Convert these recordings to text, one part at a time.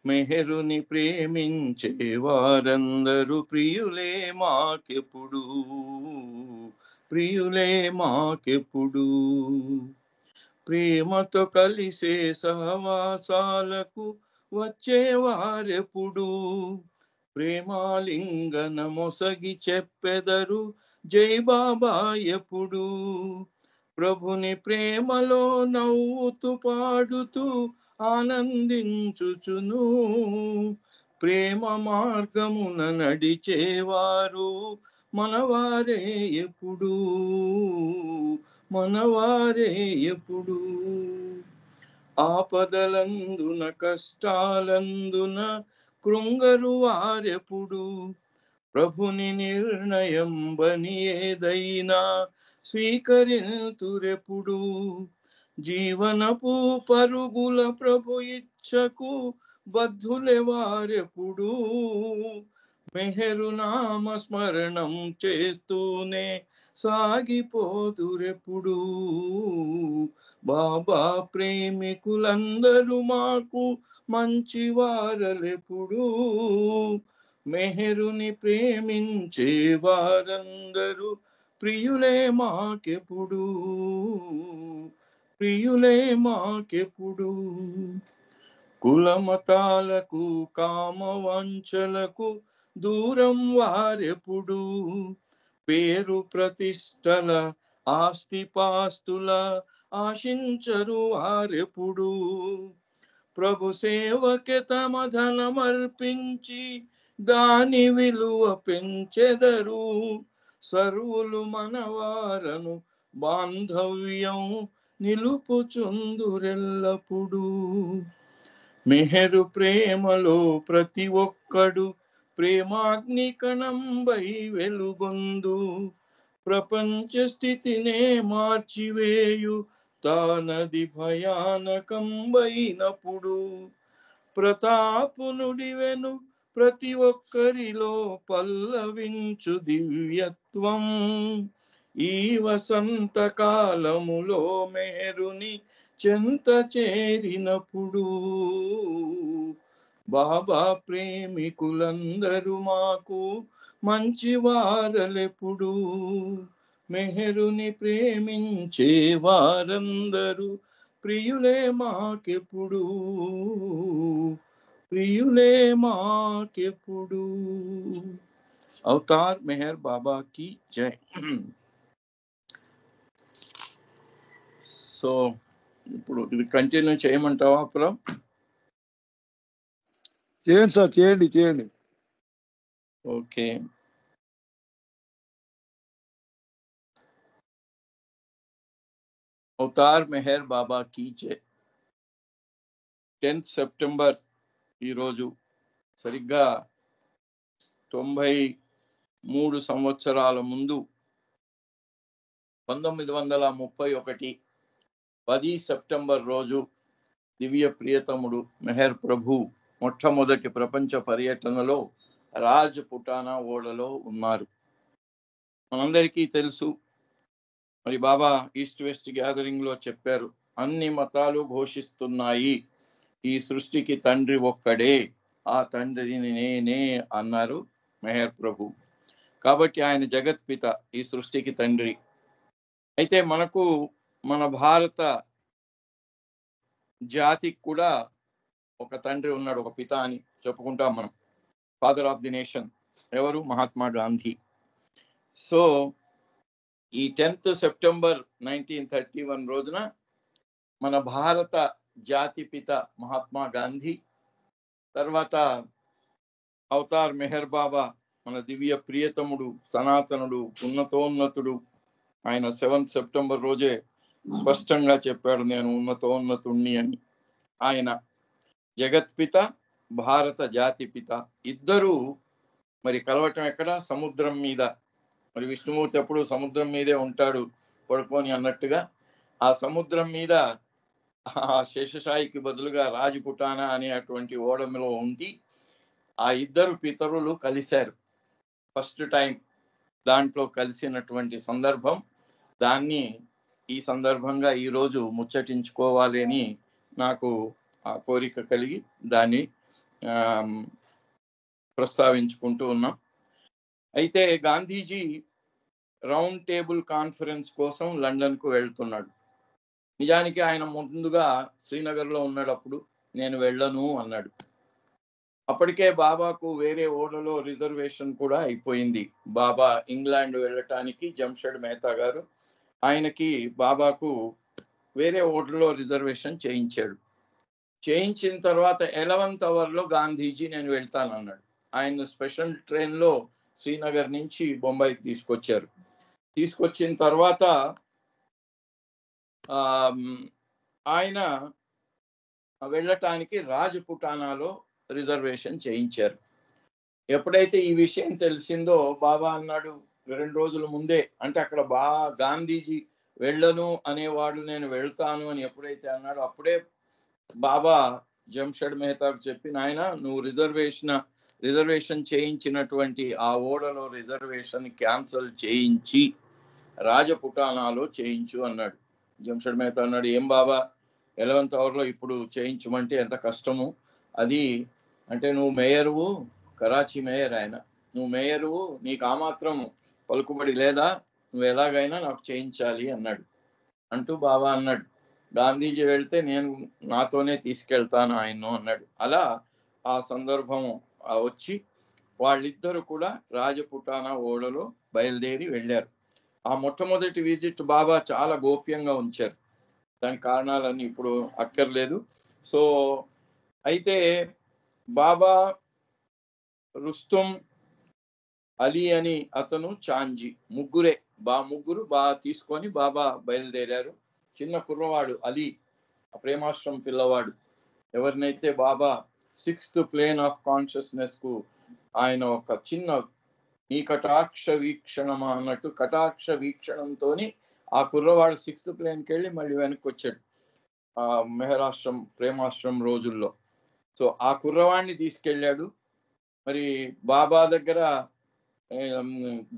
మెహరుని ప్రేమించే వారందరూ ప్రియులే మాకెప్పుడు, ప్రియులే మాకెప్పుడు. ప్రేమతో కలిసే సహవాసాలకు వచ్చేవారెప్పుడు, ప్రేమాలింగన మొసగి చెప్పెదరు జై బాబా ఎప్పుడు. ప్రభుని ప్రేమలో నవ్వుతూ పాడుతూ ఆనందించుచును, ప్రేమ మార్గమున నడిచేవారు మనవారే ఎప్పుడు, మనవారే ఎప్పుడు. ఆపదలందున కష్టాలందున కృంగరు వారెప్పుడు, ప్రభుని నిర్ణయం బని ఏదైనా స్వీకరింతురెప్పుడు. జీవనపు పరుగుల ప్రభు ఇచ్చకు బద్ధులెవారెప్పుడు, మెహరు నామ స్మరణం చేస్తూనే సాగిపోతురెప్పుడు. బాబా ప్రేమికులందరూ మాకు మంచి వారలెప్పుడు, మెహరుని ప్రేమించే వారందరూ ప్రియులే మాకెప్పుడు, ప్రియులే మాకెప్పుడు. కులమతాలకు కామవంచలకు దూరం వారెప్పుడు, పేరు ప్రతిష్టల ఆస్తిపాస్తుల ఆశించరు వారెప్పుడు. ప్రభు సేవకే తమ ధనమర్పించి దాని విలువ పెంచెదరు, సర్వులు మనవారను బాంధవ్యం నిలుపుచుందురెల్లప్పుడు. మెహరు ప్రేమలో ప్రతి ఒక్కడు ప్రేమాగ్నికణంబై వెలుగొందు, ప్రపంచ స్థితినే మార్చివేయు తానది భయానకంబైనప్పుడు. ప్రతాపునుడివెను ప్రతి ఒక్కరిలో పల్లవించు దివ్యత్వం, ఈ వసంత కాలములో మేరుని చెంత చేరినప్పుడు. బాబా ప్రేమికులందరూ మాకు మంచి వారలెప్పుడు, మెహరుని ప్రేమించే వారందరూ ప్రియులే మాకెప్పుడు, ప్రియులే మాకెప్పుడు. అవతార్ మెహర్ బాబా की जय. సో ఇప్పుడు ఇది కంటిన్యూ చేయమంటావా అప్పుడు? చేయండి సార్, చేయండి చేయండి. ఓకే. అవతార్ మెహర్ బాబా की जय. 10th సెప్టెంబర్ ఈరోజు సరిగ్గా 93 సంవత్సరాల ముందు 1931 10 సెప్టెంబర్ రోజు దివ్య ప్రియతముడు మెహర్ ప్రభు మొట్టమొదటి ప్రపంచ పర్యటనలో రాజ్ పుటానా ఓడలో ఉన్నారు. మనందరికీ తెలుసు, మరి బాబా ఈస్ట్ వెస్ట్ గ్యాదరింగ్ లో చెప్పారు, అన్ని మతాలు ఘోషిస్తున్నాయి ఈ సృష్టికి తండ్రి ఒక్కడే, ఆ తండ్రిని నేనే అన్నారు మెహర్ ప్రభు. కాబట్టి ఆయన జగత్పిత, ఈ సృష్టికి తండ్రి. అయితే మనకు మన భారత జాతికి కూడా ఒక తండ్రి ఉన్నాడు, ఒక పిత అని చెప్పుకుంటాం మనం. ఫాదర్ ఆఫ్ ది నేషన్ ఎవరు? మహాత్మా గాంధీ. సో ఈ 10th సెప్టెంబర్ 1931 రోజున మన భారత జాతి పిత మహాత్మా గాంధీ, తర్వాత అవతార్ మెహర్ బాబా మన దివ్య ప్రియతముడు, సనాతనుడు, ఉన్నతోన్నతుడు. ఆయన 7th సెప్టెంబర్ రోజే స్పష్టంగా చెప్పాడు, నేను ఉన్నతోన్నతుణ్ణి అని. ఆయన జగత్పిత, భారత జాతి పిత. ఇద్దరు మరి కలవటం ఎక్కడ? సముద్రం మీద. మరి విష్ణుమూర్తి ఎప్పుడు సముద్రం మీదే ఉంటాడు పడుకొని అన్నట్టుగా, ఆ సముద్రం మీద ఆ శేషసాయికి బదులుగా రాజపుటానా అనేటువంటి ఓడమిలో ఉండి ఆ ఇద్దరు పితరులు కలిశారు. ఫస్ట్ టైం దాంట్లో కలిసినటువంటి సందర్భం. దాన్ని ఈ సందర్భంగా ఈరోజు ముచ్చటించుకోవాలి అని నాకు ఆ కోరిక కలిగి దాన్ని ప్రస్తావించుకుంటూ ఉన్నాం. అయితే గాంధీజీ రౌండ్ టేబుల్ కాన్ఫరెన్స్ కోసం లండన్కు వెళ్తున్నాడు. నిజానికి ఆయన ముందుగా శ్రీనగర్లో ఉన్నప్పుడు నేను వెళ్ళను అన్నాడు. అప్పటికే బాబాకు వేరే ఓడలో రిజర్వేషన్ కూడా అయిపోయింది. బాబా ఇంగ్లాండ్ వెళ్ళటానికి జంషెడ్ మెహతా గారు ఆయనకి బాబాకు వేరే ఓడలో రిజర్వేషన్ చేయించాడు. చేయించిన తర్వాత 11th అవర్లో గాంధీజీ నేను వెళ్తానన్నాడు. ఆయన స్పెషల్ ట్రైన్లో శ్రీనగర్ నుంచి బొంబాయికి తీసుకొచ్చారు. తీసుకొచ్చిన తర్వాత ఆయన వెళ్ళటానికి రాజపుటానాలో రిజర్వేషన్ చేయించారు. ఎప్పుడైతే ఈ విషయం తెలిసిందో బాబా అన్నాడు 2 రోజుల ముందే, అంటే అక్కడ గాంధీజీ వెళ్ళను అనేవాడు నేను వెళ్తాను అని ఎప్పుడైతే అన్నాడో అప్పుడే బాబా జంషెడ్ మెహతాకు చెప్పి, నాయన నువ్వు రిజర్వేషన్ చేయించినటువంటి ఆ ఓడలో రిజర్వేషన్ క్యాన్సల్ చేయించి రాజపుటానాలో చేయించు అన్నాడు. జంషెడ్ మెహతా అన్నాడు, ఏం బాబా 11th అవర్లో ఇప్పుడు చేయించమంటే ఎంత కష్టము, అది అంటే నువ్వు మేయరువు, కరాచీ మేయర్ ఆయన, నువ్వు మేయరువు, నీకు ఆ మాత్రం పలుకుబడి లేదా, నువ్వు ఎలాగైనా నాకు చేయించాలి అన్నాడు. అంటూ బాబా అన్నాడు, గాంధీజీ వెళ్తే నేను నాతోనే తీసుకెళ్తాను ఆయన్ను అన్నాడు. అలా ఆ సందర్భం వచ్చి వాళ్ళిద్దరు కూడా రాజపుటానా ఓడలో బయలుదేరి వెళ్ళారు. ఆ మొట్టమొదటి విజిట్ బాబా చాలా గోప్యంగా ఉంచారు. దాని కారణాలన్నీ ఇప్పుడు అక్కర్లేదు. సో అయితే బాబా, రుస్తుం, అలీ అని అతను, చాంజీ ముగ్గురు తీసుకొని బాబా బయలుదేరారు. చిన్న కుర్రవాడు అలీ, ప్రేమాశ్రం పిల్లవాడు, ఎవరినైతే బాబా 6th ప్లేన్ ఆఫ్ కాన్షియస్నెస్ కు ఆయన ఒక చిన్న నీ కటాక్ష వీక్షణమా అన్నట్టు కటాక్ష వీక్షణంతో ఆ కుర్రవాడు 6th ప్లేన్కి వెళ్ళి మళ్ళీ వెనక్కి వచ్చాడు ఆ మెహరాశ్రం ప్రేమాశ్రం రోజుల్లో. సో ఆ కుర్రవాడిని తీసుకెళ్ళాడు. మరి బాబా దగ్గర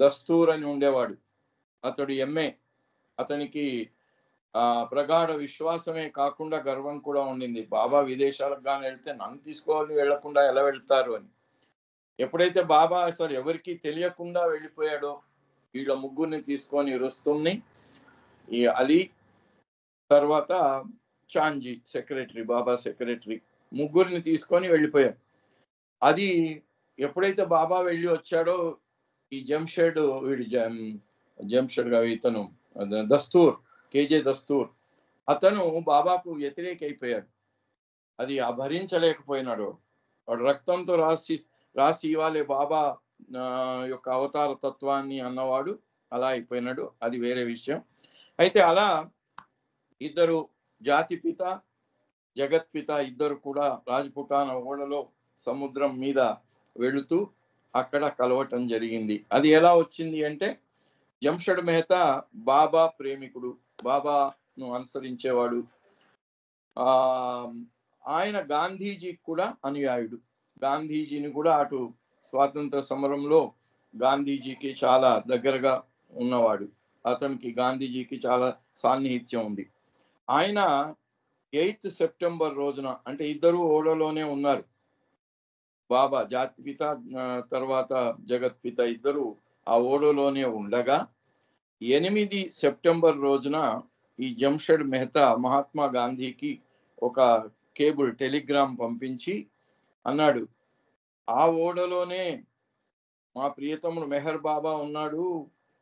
దస్తూర్ అని ఉండేవాడు, అతడు ఎంఏ. అతనికి ప్రగాఢ విశ్వాసమే కాకుండా గర్వం కూడా ఉండింది. బాబా విదేశాలకు కానీ వెళ్తే నన్ను తీసుకోవాలని వెళ్లకుండా ఎలా వెళ్తారు అని. ఎప్పుడైతే బాబా అసలు ఎవరికి తెలియకుండా వెళ్ళిపోయాడో వీళ్ళ ముగ్గురిని తీసుకొని, రుస్తుంని, ఈ అలీ, తర్వాత చాంజీ సెక్రటరీ, బాబా సెక్రటరీ, ముగ్గురిని తీసుకొని వెళ్ళిపోయాడు. అది ఎప్పుడైతే బాబా వెళ్ళి వచ్చాడో ఈ జంషెడ్ ఇతను దస్తూర్, కేజే దస్తూర్, అతను బాబాకు వ్యతిరేక అయిపోయాడు. అది భరించలేకపోయినాడు. వాడు రక్తంతో రాసి ఇవ్వాలి బాబా యొక్క అవతార తత్వాన్ని అన్నవాడు అలా అయిపోయినాడు. అది వేరే విషయం. అయితే అలా ఇద్దరు జాతిపిత జగత్పిత ఇద్దరు కూడా రాజపుటాన ఓడలో సముద్రం మీద వెళుతూ అక్కడ కలవటం జరిగింది. అది ఎలా వచ్చింది అంటే, జంషెడ్ మెహతా బాబా ప్రేమికుడు, బాబాను అనుసరించేవాడు. ఆయన గాంధీజీకి కూడా అనుయాయుడు. గాంధీజీని కూడా అటు స్వాతంత్ర సమరంలో గాంధీజీకి చాలా దగ్గరగా ఉన్నవాడు. అతనికి గాంధీజీకి చాలా సాన్నిహిత్యం ఉంది. ఆయన 8th సెప్టెంబర్ రోజున, అంటే ఇద్దరు ఓడలోనే ఉన్నారు, బాబా జాతిపిత తర్వాత జగత్పిత ఇద్దరు ఆ ఓడలోనే ఉండగా 8 సెప్టెంబర్ రోజున ఈ జంషెడ్ మెహతా మహాత్మా గాంధీకి ఒక టెలిగ్రామ్ పంపించి అన్నాడు, ఆ ఓడలోనే మా ప్రియతముడు మెహర్ బాబా ఉన్నాడు,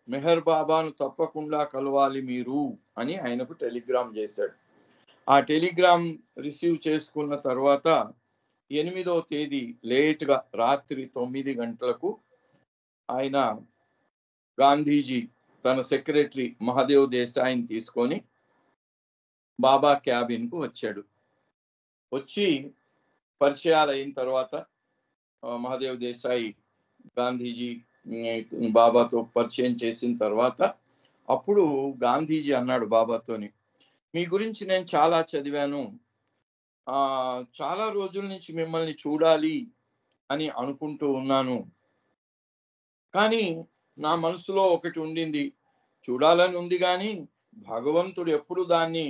మెహర్ బాబాను తప్పకుండా కలవాలి మీరు అని ఆయనకు టెలిగ్రామ్ చేశాడు. ఆ టెలిగ్రామ్ రిసీవ్ చేసుకున్న తర్వాత 8వ తేదీ లేట్గా రాత్రి 9 గంటలకు ఆయన గాంధీజీ తన సెక్రటరీ మహాదేవ్ దేశాయిని తీసుకొని బాబా క్యాబిన్కు వచ్చాడు. వచ్చి పరిచయాలు అయిన తర్వాత మహాదేవ్ దేశాయి గాంధీజీ బాబాతో పరిచయం చేసిన తర్వాత అప్పుడు గాంధీజీ అన్నాడు బాబాతోని, మీ గురించి నేను చాలా చదివాను, చాలా రోజుల నుంచి మిమ్మల్ని చూడాలి అని అనుకుంటూ ఉన్నాను, కానీ నా మనసులో ఒకటి ఉండింది, చూడాలని ఉంది కానీ భగవంతుడు ఎప్పుడు దాన్ని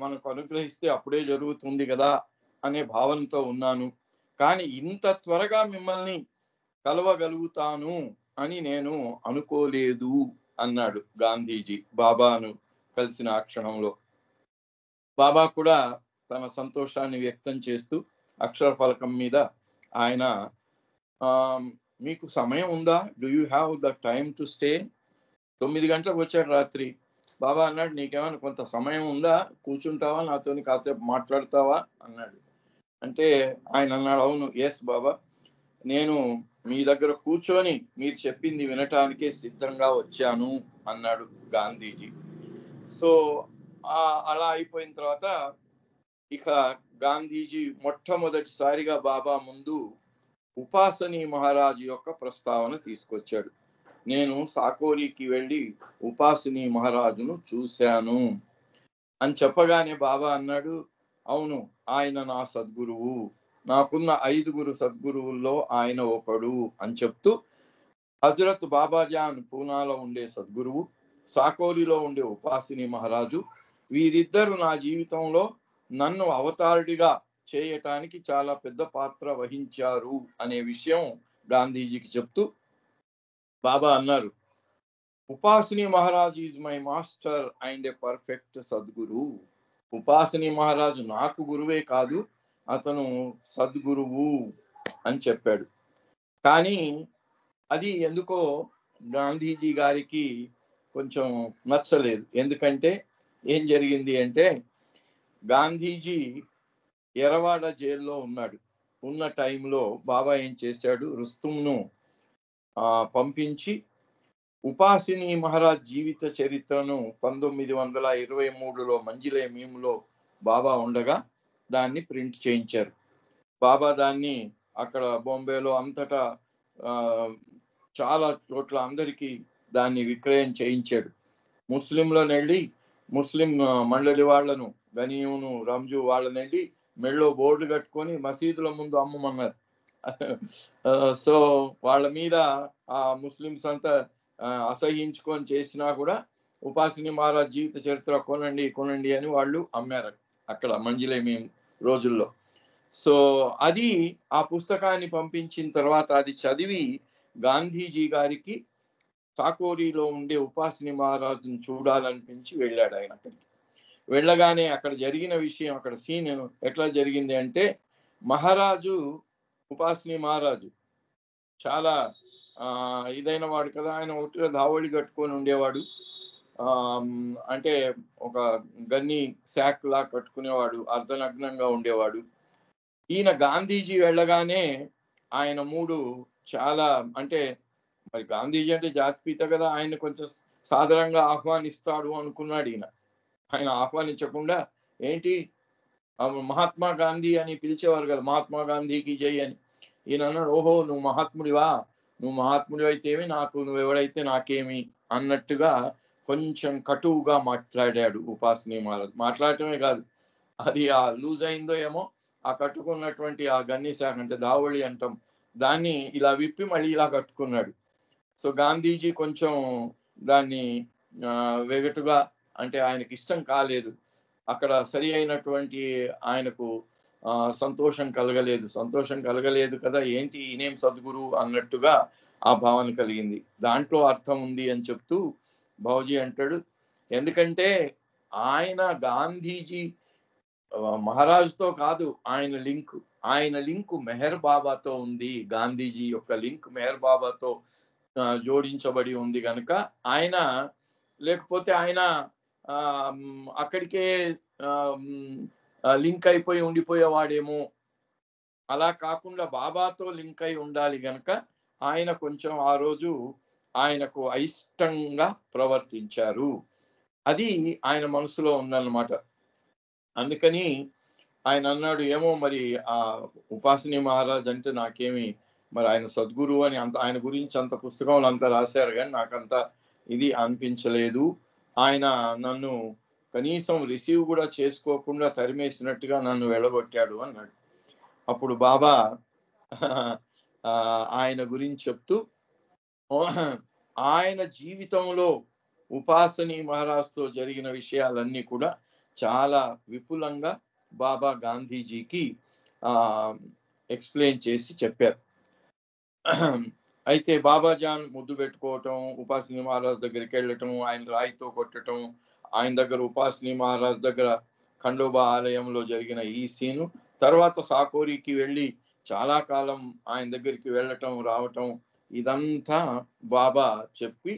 మనకు అనుగ్రహిస్తే అప్పుడే జరుగుతుంది కదా అనే భావనతో ఉన్నాను, కానీ ఇంత త్వరగా మిమ్మల్ని కలవగలుగుతాను అని నేను అనుకోలేదు అన్నాడు గాంధీజీ బాబాను కలిసిన ఆ క్షణంలో. బాబా కూడా తన సంతోషాన్ని వ్యక్తం చేస్తూ అక్షర ఫలకం మీద ఆయన మీకు సమయం ఉందా, do you have the time to stay? 9 గంటలకు వచ్చాడు రాత్రి. బాబా అన్నాడు, నీకేమైనా కొంత సమయం ఉందా, కూర్చుంటావా, నాతోని కాసేపు మాట్లాడతావా అన్నాడు. అంటే ఆయన అన్నాడు, అవును, ఎస్ బాబా, నేను మీ దగ్గర కూర్చొని మీరు చెప్పింది వినటానికే సిద్ధంగా వచ్చాను అన్నాడు గాంధీజీ. సో అలా అయిపోయిన తర్వాత ఇక గాంధీజీ మొట్టమొదటిసారిగా బాబా ముందు ఉపాసనీ మహారాజు యొక్క ప్రస్తావన తీసుకొచ్చాడు. నేను సాకోరికి వెళ్ళి ఉపాసనీ మహారాజును చూశాను అని చెప్పగానే బాబా అన్నాడు, అవును, ఆయన నా సద్గురువు, నాకున్న 5 సద్గురువుల్లో ఆయన ఒకడు అని చెప్తూ హజరత్ బాబాజాన్ పూనాలో ఉండే సద్గురువు, సాకోరిలో ఉండే ఉపాసిని మహారాజు, వీరిద్దరు నా జీవితంలో నన్ను అవతారుడిగా చేయటానికి చాలా పెద్ద పాత్ర వహించారు అనే విషయం గాంధీజీకి చెప్తూ బాబా అన్నారు, Upasni Maharaj is my master and a perfect sadguru. Upasni Maharaj నాకు గురువే కాదు, అతను సద్గురువు అని చెప్పాడు. కానీ అది ఎందుకో గాంధీజీ గారికి కొంచెం నచ్చలేదు. ఎందుకంటే ఏం జరిగింది అంటే, గాంధీజీ ఎరవాడ జైల్లో ఉన్నాడు. ఉన్న టైంలో బాబా ఏం చేశాడు, రుస్తుంను పంపించి ఉపాసిని మహారాజ్ జీవిత చరిత్రను 1923లో మంజిలే మీములో బాబా ఉండగా దాన్ని ప్రింట్ చేయించారు. బాబా దాన్ని అక్కడ బాంబేలో అంతటా చాలా చోట్ల అందరికీ దాన్ని విక్రయం చేయించాడు. ముస్లింలను వెళ్ళి ముస్లిం మండలి వాళ్లను, గనీయును రంజు వాళ్ళని వెళ్ళి మెళ్ళో బోర్డు కట్టుకొని మసీదుల ముందు అమ్మమన్నారు. సో వాళ్ళ మీద ఆ ముస్లిమ్స్ అంతా అసహించుకొని చేసినా కూడా ఉపాసిని మహారాజ్ జీవిత చరిత్ర కొనండి కొనండి అని వాళ్ళు అమ్మారు అక్కడ మంజిలే మేము రోజుల్లో. సో అది ఆ పుస్తకాన్ని పంపించిన తర్వాత అది చదివి గాంధీజీ గారికి సాకోరిలో ఉండే ఉపాసిని మహారాజును చూడాలనిపించి వెళ్ళాడు ఆయన అక్కడికి. వెళ్ళగానే అక్కడ జరిగిన విషయం, అక్కడ సీన్ ఎట్లా జరిగింది అంటే, మహారాజు ఉపాసిని మహారాజు చాలా ఇదైన వాడు కదా, ఆయన ఒకటిగా ధావళి కట్టుకొని ఉండేవాడు. అంటే ఒక గన్ని శాక్ లా కట్టుకునేవాడు, అర్ధనగ్నంగా ఉండేవాడు. ఈయన గాంధీజీ వెళ్ళగానే ఆయన మూడు చాలా, అంటే మరి గాంధీజీ అంటే జాతిపిత కదా, ఆయన కొంచెం సాధారణంగా ఆహ్వానిస్తాడు అనుకున్నాడు ఈయన. ఆయన ఆహ్వానించకుండా ఏంటి మహాత్మా గాంధీ అని పిలిచేవారు కదా, మహాత్మా గాంధీకి జై అని. ఈయన అన్నాడు, ఓహో నువ్వు మహాత్ముడివా, నువ్వు మహాత్ముడి అయితేమి నాకు, నువ్వెవడైతే నాకేమి అన్నట్టుగా కొంచెం కటువుగా మాట్లాడాడు ఉపాసిని మహారాజ్. మాట్లాడటమే కాదు, అది ఆ లూజ్ అయిందో ఏమో, ఆ కట్టుకున్నటువంటి ఆ గన్ని శాఖ అంటే దావళి అంటాం, దాన్ని ఇలా విప్పి మళ్ళీ ఇలా కట్టుకున్నాడు. సో గాంధీజీ కొంచెం దాన్ని వెగటుగా, అంటే ఆయనకి ఇష్టం కాలేదు. అక్కడ సరి అయినటువంటి ఆయనకు సంతోషం కలగలేదు కదా, ఏంటి ఈయనేం సద్గురు అన్నట్టుగా ఆ భావన కలిగింది. దాంట్లో అర్థం ఉంది అని చెప్తూ బాబూజీ అంటాడు, ఎందుకంటే ఆయన గాంధీజీ మహారాజుతో కాదు, ఆయన లింకు మెహర్ బాబాతో ఉంది. గాంధీజీ యొక్క లింక్ మెహర్ బాబాతో జోడించబడి ఉంది కనుక ఆయన, లేకపోతే ఆయన అక్కడికే లింక్ అయిపోయి ఉండిపోయేవాడేమో. అలా కాకుండా బాబాతో లింక్ అయి ఉండాలి గనక ఆయన కొంచెం ఆ రోజు ఆయనకు అయిష్టంగా ప్రవర్తించారు. అది ఆయన మనసులో ఉందన్నమాట. అందుకని ఆయన అన్నాడు, ఏమో మరి ఆ ఉపాసిని మహారాజ్ అంటే నాకేమి, మరి ఆయన సద్గురు అని అంత, ఆయన గురించి అంత పుస్తకంలో అంతా రాశారు కానీ నాకంత ఇది అనిపించలేదు. ఆయన నన్ను కనీసం రిసీవ్ కూడా చేసుకోకుండా తరిమేసినట్టుగా నన్ను వెళ్ళగొట్టాడు అన్నాడు. అప్పుడు బాబా ఆయన గురించి చెప్తూ, ఆయన జీవితంలో ఉపాసని మహారాజ్తో జరిగిన విషయాలన్నీ కూడా చాలా విపులంగా బాబా గాంధీజీకి ఎక్స్ప్లెయిన్ చేసి చెప్పారు. అయితే బాబాజాన్ ముద్దు పెట్టుకోవటం, ఉపాసిని మహారాజ్ దగ్గరికి వెళ్ళటం, ఆయన రాయితో కొట్టటం, ఆయన దగ్గర ఉపాసిని మహారాజ్ దగ్గర ఖండోబా ఆలయంలో జరిగిన ఈ సీను, తర్వాత సాకోరికి వెళ్ళి చాలా కాలం ఆయన దగ్గరికి వెళ్ళటం రావటం, ఇదంతా బాబా చెప్పి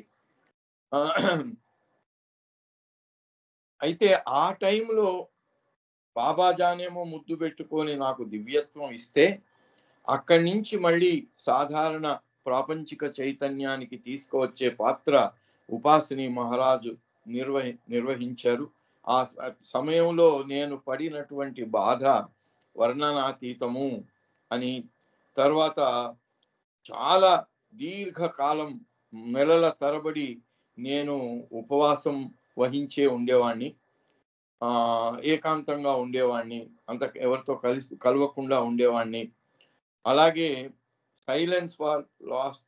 అయితే ఆ టైంలో బాబాజానేమో ముద్దు పెట్టుకొని నాకు దివ్యత్వం ఇస్తే, అక్కడి నుంచి మళ్ళీ సాధారణ ప్రాపంచిక చైతన్యానికి తీసుకువచ్చే పాత్ర ఉపాసిని మహారాజు నిర్వహించారు. ఆ సమయంలో నేను పడినటువంటి బాధ వర్ణనాతీతము అని. తర్వాత చాలా దీర్ఘకాలం నెలల తరబడి నేను ఉపవాసం వహించే ఉండేవాడిని, ఏకాంతంగా ఉండేవాడిని, అంత ఎవరితో కలవకుండా ఉండేవాడిని. అలాగే సైలెన్స్ ఫర్ లాస్,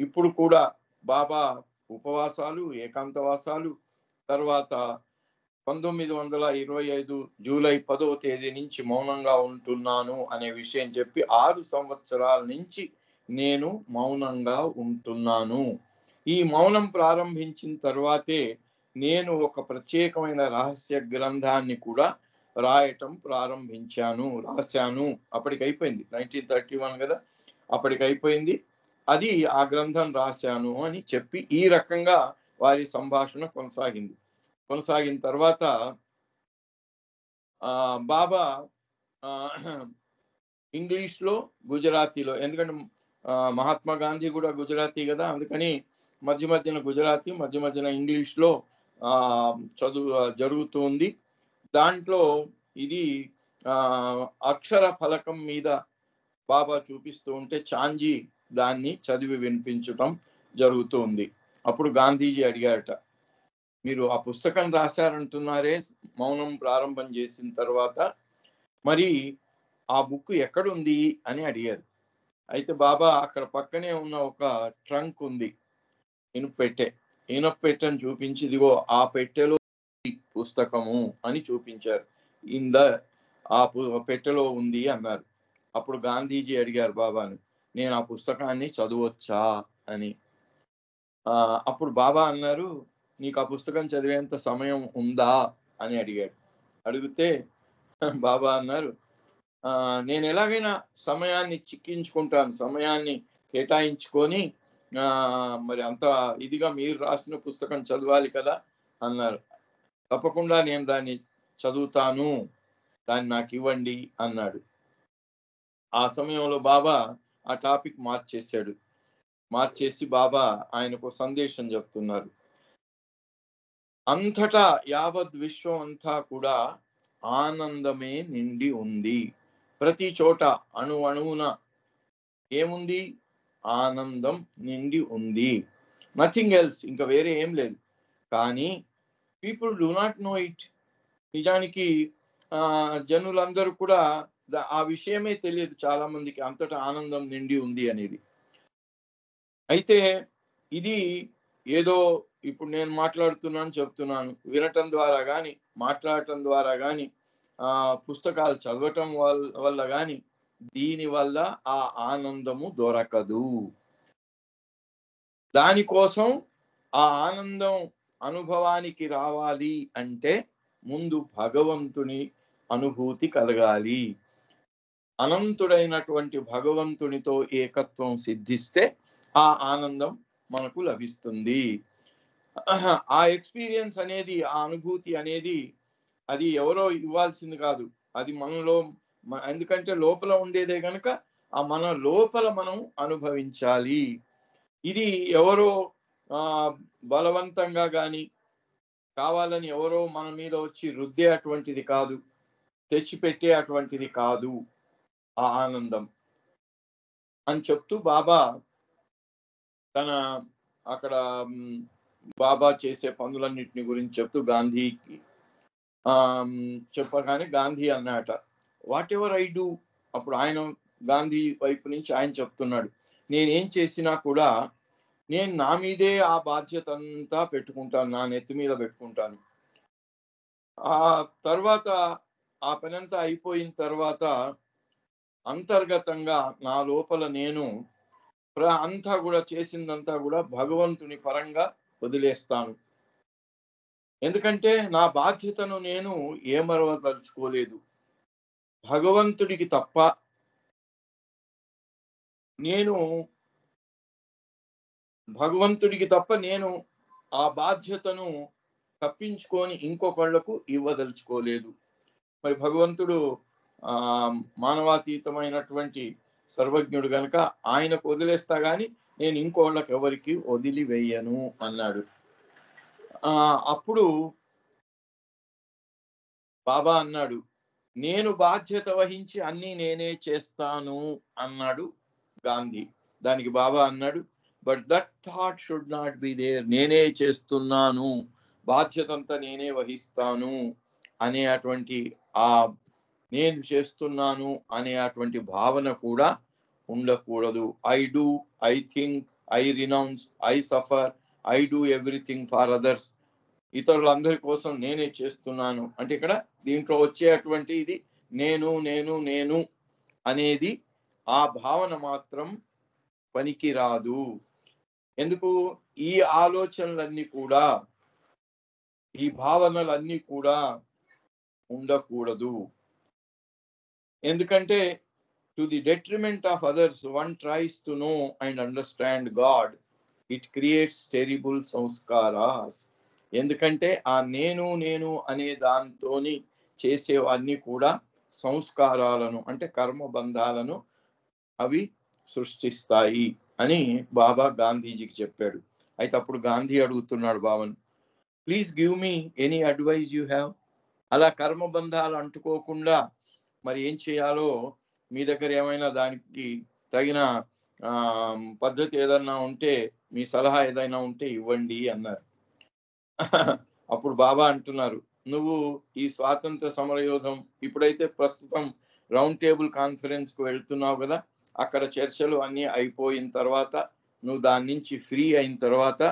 ఇప్పుడు కూడా బాబా ఉపవాసాలు, ఏకాంతవాసాలు, తర్వాత 1925 జూలై 10వ తేదీ నుంచి మౌనంగా ఉంటున్నాను అనే విషయం చెప్పి 6 సంవత్సరాల నుంచి నేను మౌనంగా ఉంటున్నాను. ఈ మౌనం ప్రారంభించిన తర్వాతే నేను ఒక ప్రత్యేకమైన రహస్య గ్రంథాన్ని కూడా రాయటం రాశాను. అప్పటికైపోయింది, 1931 కదా, అప్పటికైపోయింది. అది ఆ గ్రంథం రాశాను అని చెప్పి ఈ రకంగా వారి సంభాషణ కొనసాగిన తర్వాత బాబా ఇంగ్లీష్లో, గుజరాతీలో, ఎందుకంటే మహాత్మా గాంధీ కూడా గుజరాతీ కదా, అందుకని మధ్య మధ్యన గుజరాతీ, మధ్య మధ్యన ఇంగ్లీష్లో చదువు జరుగుతుంది. దాంట్లో ఇది అక్షర ఫలకం మీద బాబా చూపిస్తూ ఉంటే చాంజీ దాన్ని చదివి వినిపించటం జరుగుతుంది. అప్పుడు గాంధీజీ అడిగారట, మీరు ఆ పుస్తకం రాశారంటున్నారే మౌనం ప్రారంభం చేసిన తర్వాత, మరి ఆ బుక్ ఎక్కడుంది అని అడిగారు. అయితే బాబా అక్కడ పక్కనే ఉన్న ఒక ట్రంక్ ఉంది, ఇనుప పెట్టెని చూపించి, ఇదిగో ఆ పెట్టెలో పుస్తకము అని చూపించారు. ఆ పెట్టెలో ఉంది అన్నారు. అప్పుడు గాంధీజీ అడిగారు బాబాని, నేను ఆ పుస్తకాన్ని చదవచ్చా అని. అప్పుడు బాబా అన్నారు, నీకు ఆ పుస్తకం చదివేంత సమయం ఉందా అని అడిగితే బాబా అన్నారు, నేను ఎలాగైనా సమయాన్ని చిక్కించుకుంటాను, సమయాన్ని కేటాయించుకొని మరి అంత ఇదిగా మీరు రాసిన పుస్తకం చదవాలి కదా అన్నారు. తప్పకుండా నేను దాన్ని చదువుతాను, దాన్ని నాకు ఇవ్వండి అన్నాడు. ఆ సమయంలో బాబా ఆ టాపిక్ మార్చేసి బాబా ఆయనకు సందేశం చెప్తున్నారు. అంతటా యావత్ విశ్వం అంతా కూడా ఆనందమే నిండి ఉంది. ప్రతి చోట అణువున ఏముంది? ఆనందం నిండి ఉంది. నథింగ్ ఎల్స్, ఇంకా వేరే ఏం లేదు. కానీ people do not know it. నిజానికి జనులందరూ కూడా ఆ విషయమే తెలియదు చాలా మందికి, అంతటా ఆనందం నిండి ఉంది అనేది. అయితే ఇది ఏదో ఇప్పుడు నేను చెప్తున్నాను, వినటం ద్వారా కానీ, మాట్లాడటం ద్వారా కానీ, పుస్తకాలు చదవటం వల్ల కానీ దీనివల్ల ఆ ఆనందము దొరకదు. దానికోసం ఆ ఆనందం అనుభవానికి రావాలి అంటే ముందు భగవంతుని అనుభూతి కలగాలి. అనంతుడైనటువంటి భగవంతునితో ఏకత్వం సిద్ధిస్తే ఆ ఆనందం మనకు లభిస్తుంది. ఆ ఎక్స్పీరియన్స్ అనేది, ఆ అనుభూతి అనేది అది ఎవరో ఇవ్వాల్సింది కాదు, అది మనలో, ఎందుకంటే లోపల ఉండేదే కనుక ఆ మన లోపల మనం అనుభవించాలి. ఇది ఎవరో బలవంతంగా కానీ, కావాలని ఎవరో మన మీద వచ్చి రుద్దే అటువంటిది కాదు, తెచ్చిపెట్టే అటువంటిది కాదు ఆ ఆనందం అని చెప్తూ బాబా తన అక్కడ బాబా చేసే పనులన్నిటిని గురించి చెప్తూ గాంధీకి చెప్పగానే గాంధీ అన్నట, వాట్ ఎవర్ ఐ డూ. అప్పుడు ఆయన గాంధీ వైపు నుంచి ఆయన చెప్తున్నాడు, నేనేం చేసినా కూడా నేను నా మీదే ఆ బాధ్యత అంతా పెట్టుకుంటాను, నా నెత్తి మీద పెట్టుకుంటాను. ఆ తర్వాత ఆ పనంతా అయిపోయిన తర్వాత అంతర్గతంగా నా లోపల నేను అంతా కూడా చేసిందంతా కూడా భగవంతుని పరంగా వదిలేస్తాను. ఎందుకంటే నా బాధ్యతను నేను ఏమరవదలుచుకోలేదు. భగవంతుడికి తప్ప నేను నేను ఆ బాధ్యతను తప్పించుకొని ఇంకొకళ్లకు ఇవ్వదలుచుకోలేదు. మరి భగవంతుడు ఆ మానవాతీతమైనటువంటి సర్వజ్ఞుడు గనుక ఆయనకు వదిలేస్తా గాని నేను ఇంకోళ్ళకి ఎవరికి వదిలివేయను అన్నాడు. అప్పుడు బాబా అన్నాడు, నేను బాధ్యత వహించి అన్ని నేనే చేస్తాను అన్నాడు గాంధీ. దానికి బాబా అన్నాడు, but that thought should not be there. నేనే చేస్తున్నాను, బాధ్యత అంతా నేనే వహిస్తాను అనే అటువంటి ఆ నేను చేస్తున్నాను అనే అటువంటి భావన కూడా ఉండకూడదు. I do, I think, I renounce, I suffer, I do everything for others. ఇతరులందరి కోసం నేనే చేస్తున్నాను అంటే ఇక్కడ దీంట్లో వచ్చేటువంటి ఇది నేను నేను నేను అనేది ఆ భావన మాత్రం పనికి రాదు. ఎందుకు? ఈ ఆలోచనలన్నీ కూడా, ఈ భావనలన్నీ కూడా ఉండకూడదు. ఎందుకంటే to the detriment of others, one tries to know and understand God. It creates terrible sanskaras. ఎందుకంటే ఆ నేను నేను అనే దాంతోని చేసేవన్నీ కూడా సంస్కారాలను అంటే కర్మబంధాలను అవి సృష్టిస్తాయి అని బాబా గాంధీజీకి చెప్పాడు. అయితే అప్పుడు గాంధీ అడుగుతున్నాడు బాబాను, please give me any advice you have. అలా కర్మబంధాలు అంటుకోకుండా మరి ఏం చేయాలో మీ దగ్గర ఏమైనా దానికి తగిన పద్ధతి ఏదైనా ఉంటే, మీ సలహా ఏదైనా ఉంటే ఇవ్వండి అన్నారు. అప్పుడు బాబా అంటున్నారు, నువ్వు ఈ స్వాతంత్ర సమరయోధం ఇప్పుడైతే ప్రస్తుతం రౌండ్ టేబుల్ కాన్ఫరెన్స్ కు వెళ్తున్నావు కదా, అక్కడ చర్చలు అన్నీ అయిపోయిన తర్వాత నువ్వు దాని నుంచి ఫ్రీ అయిన తర్వాత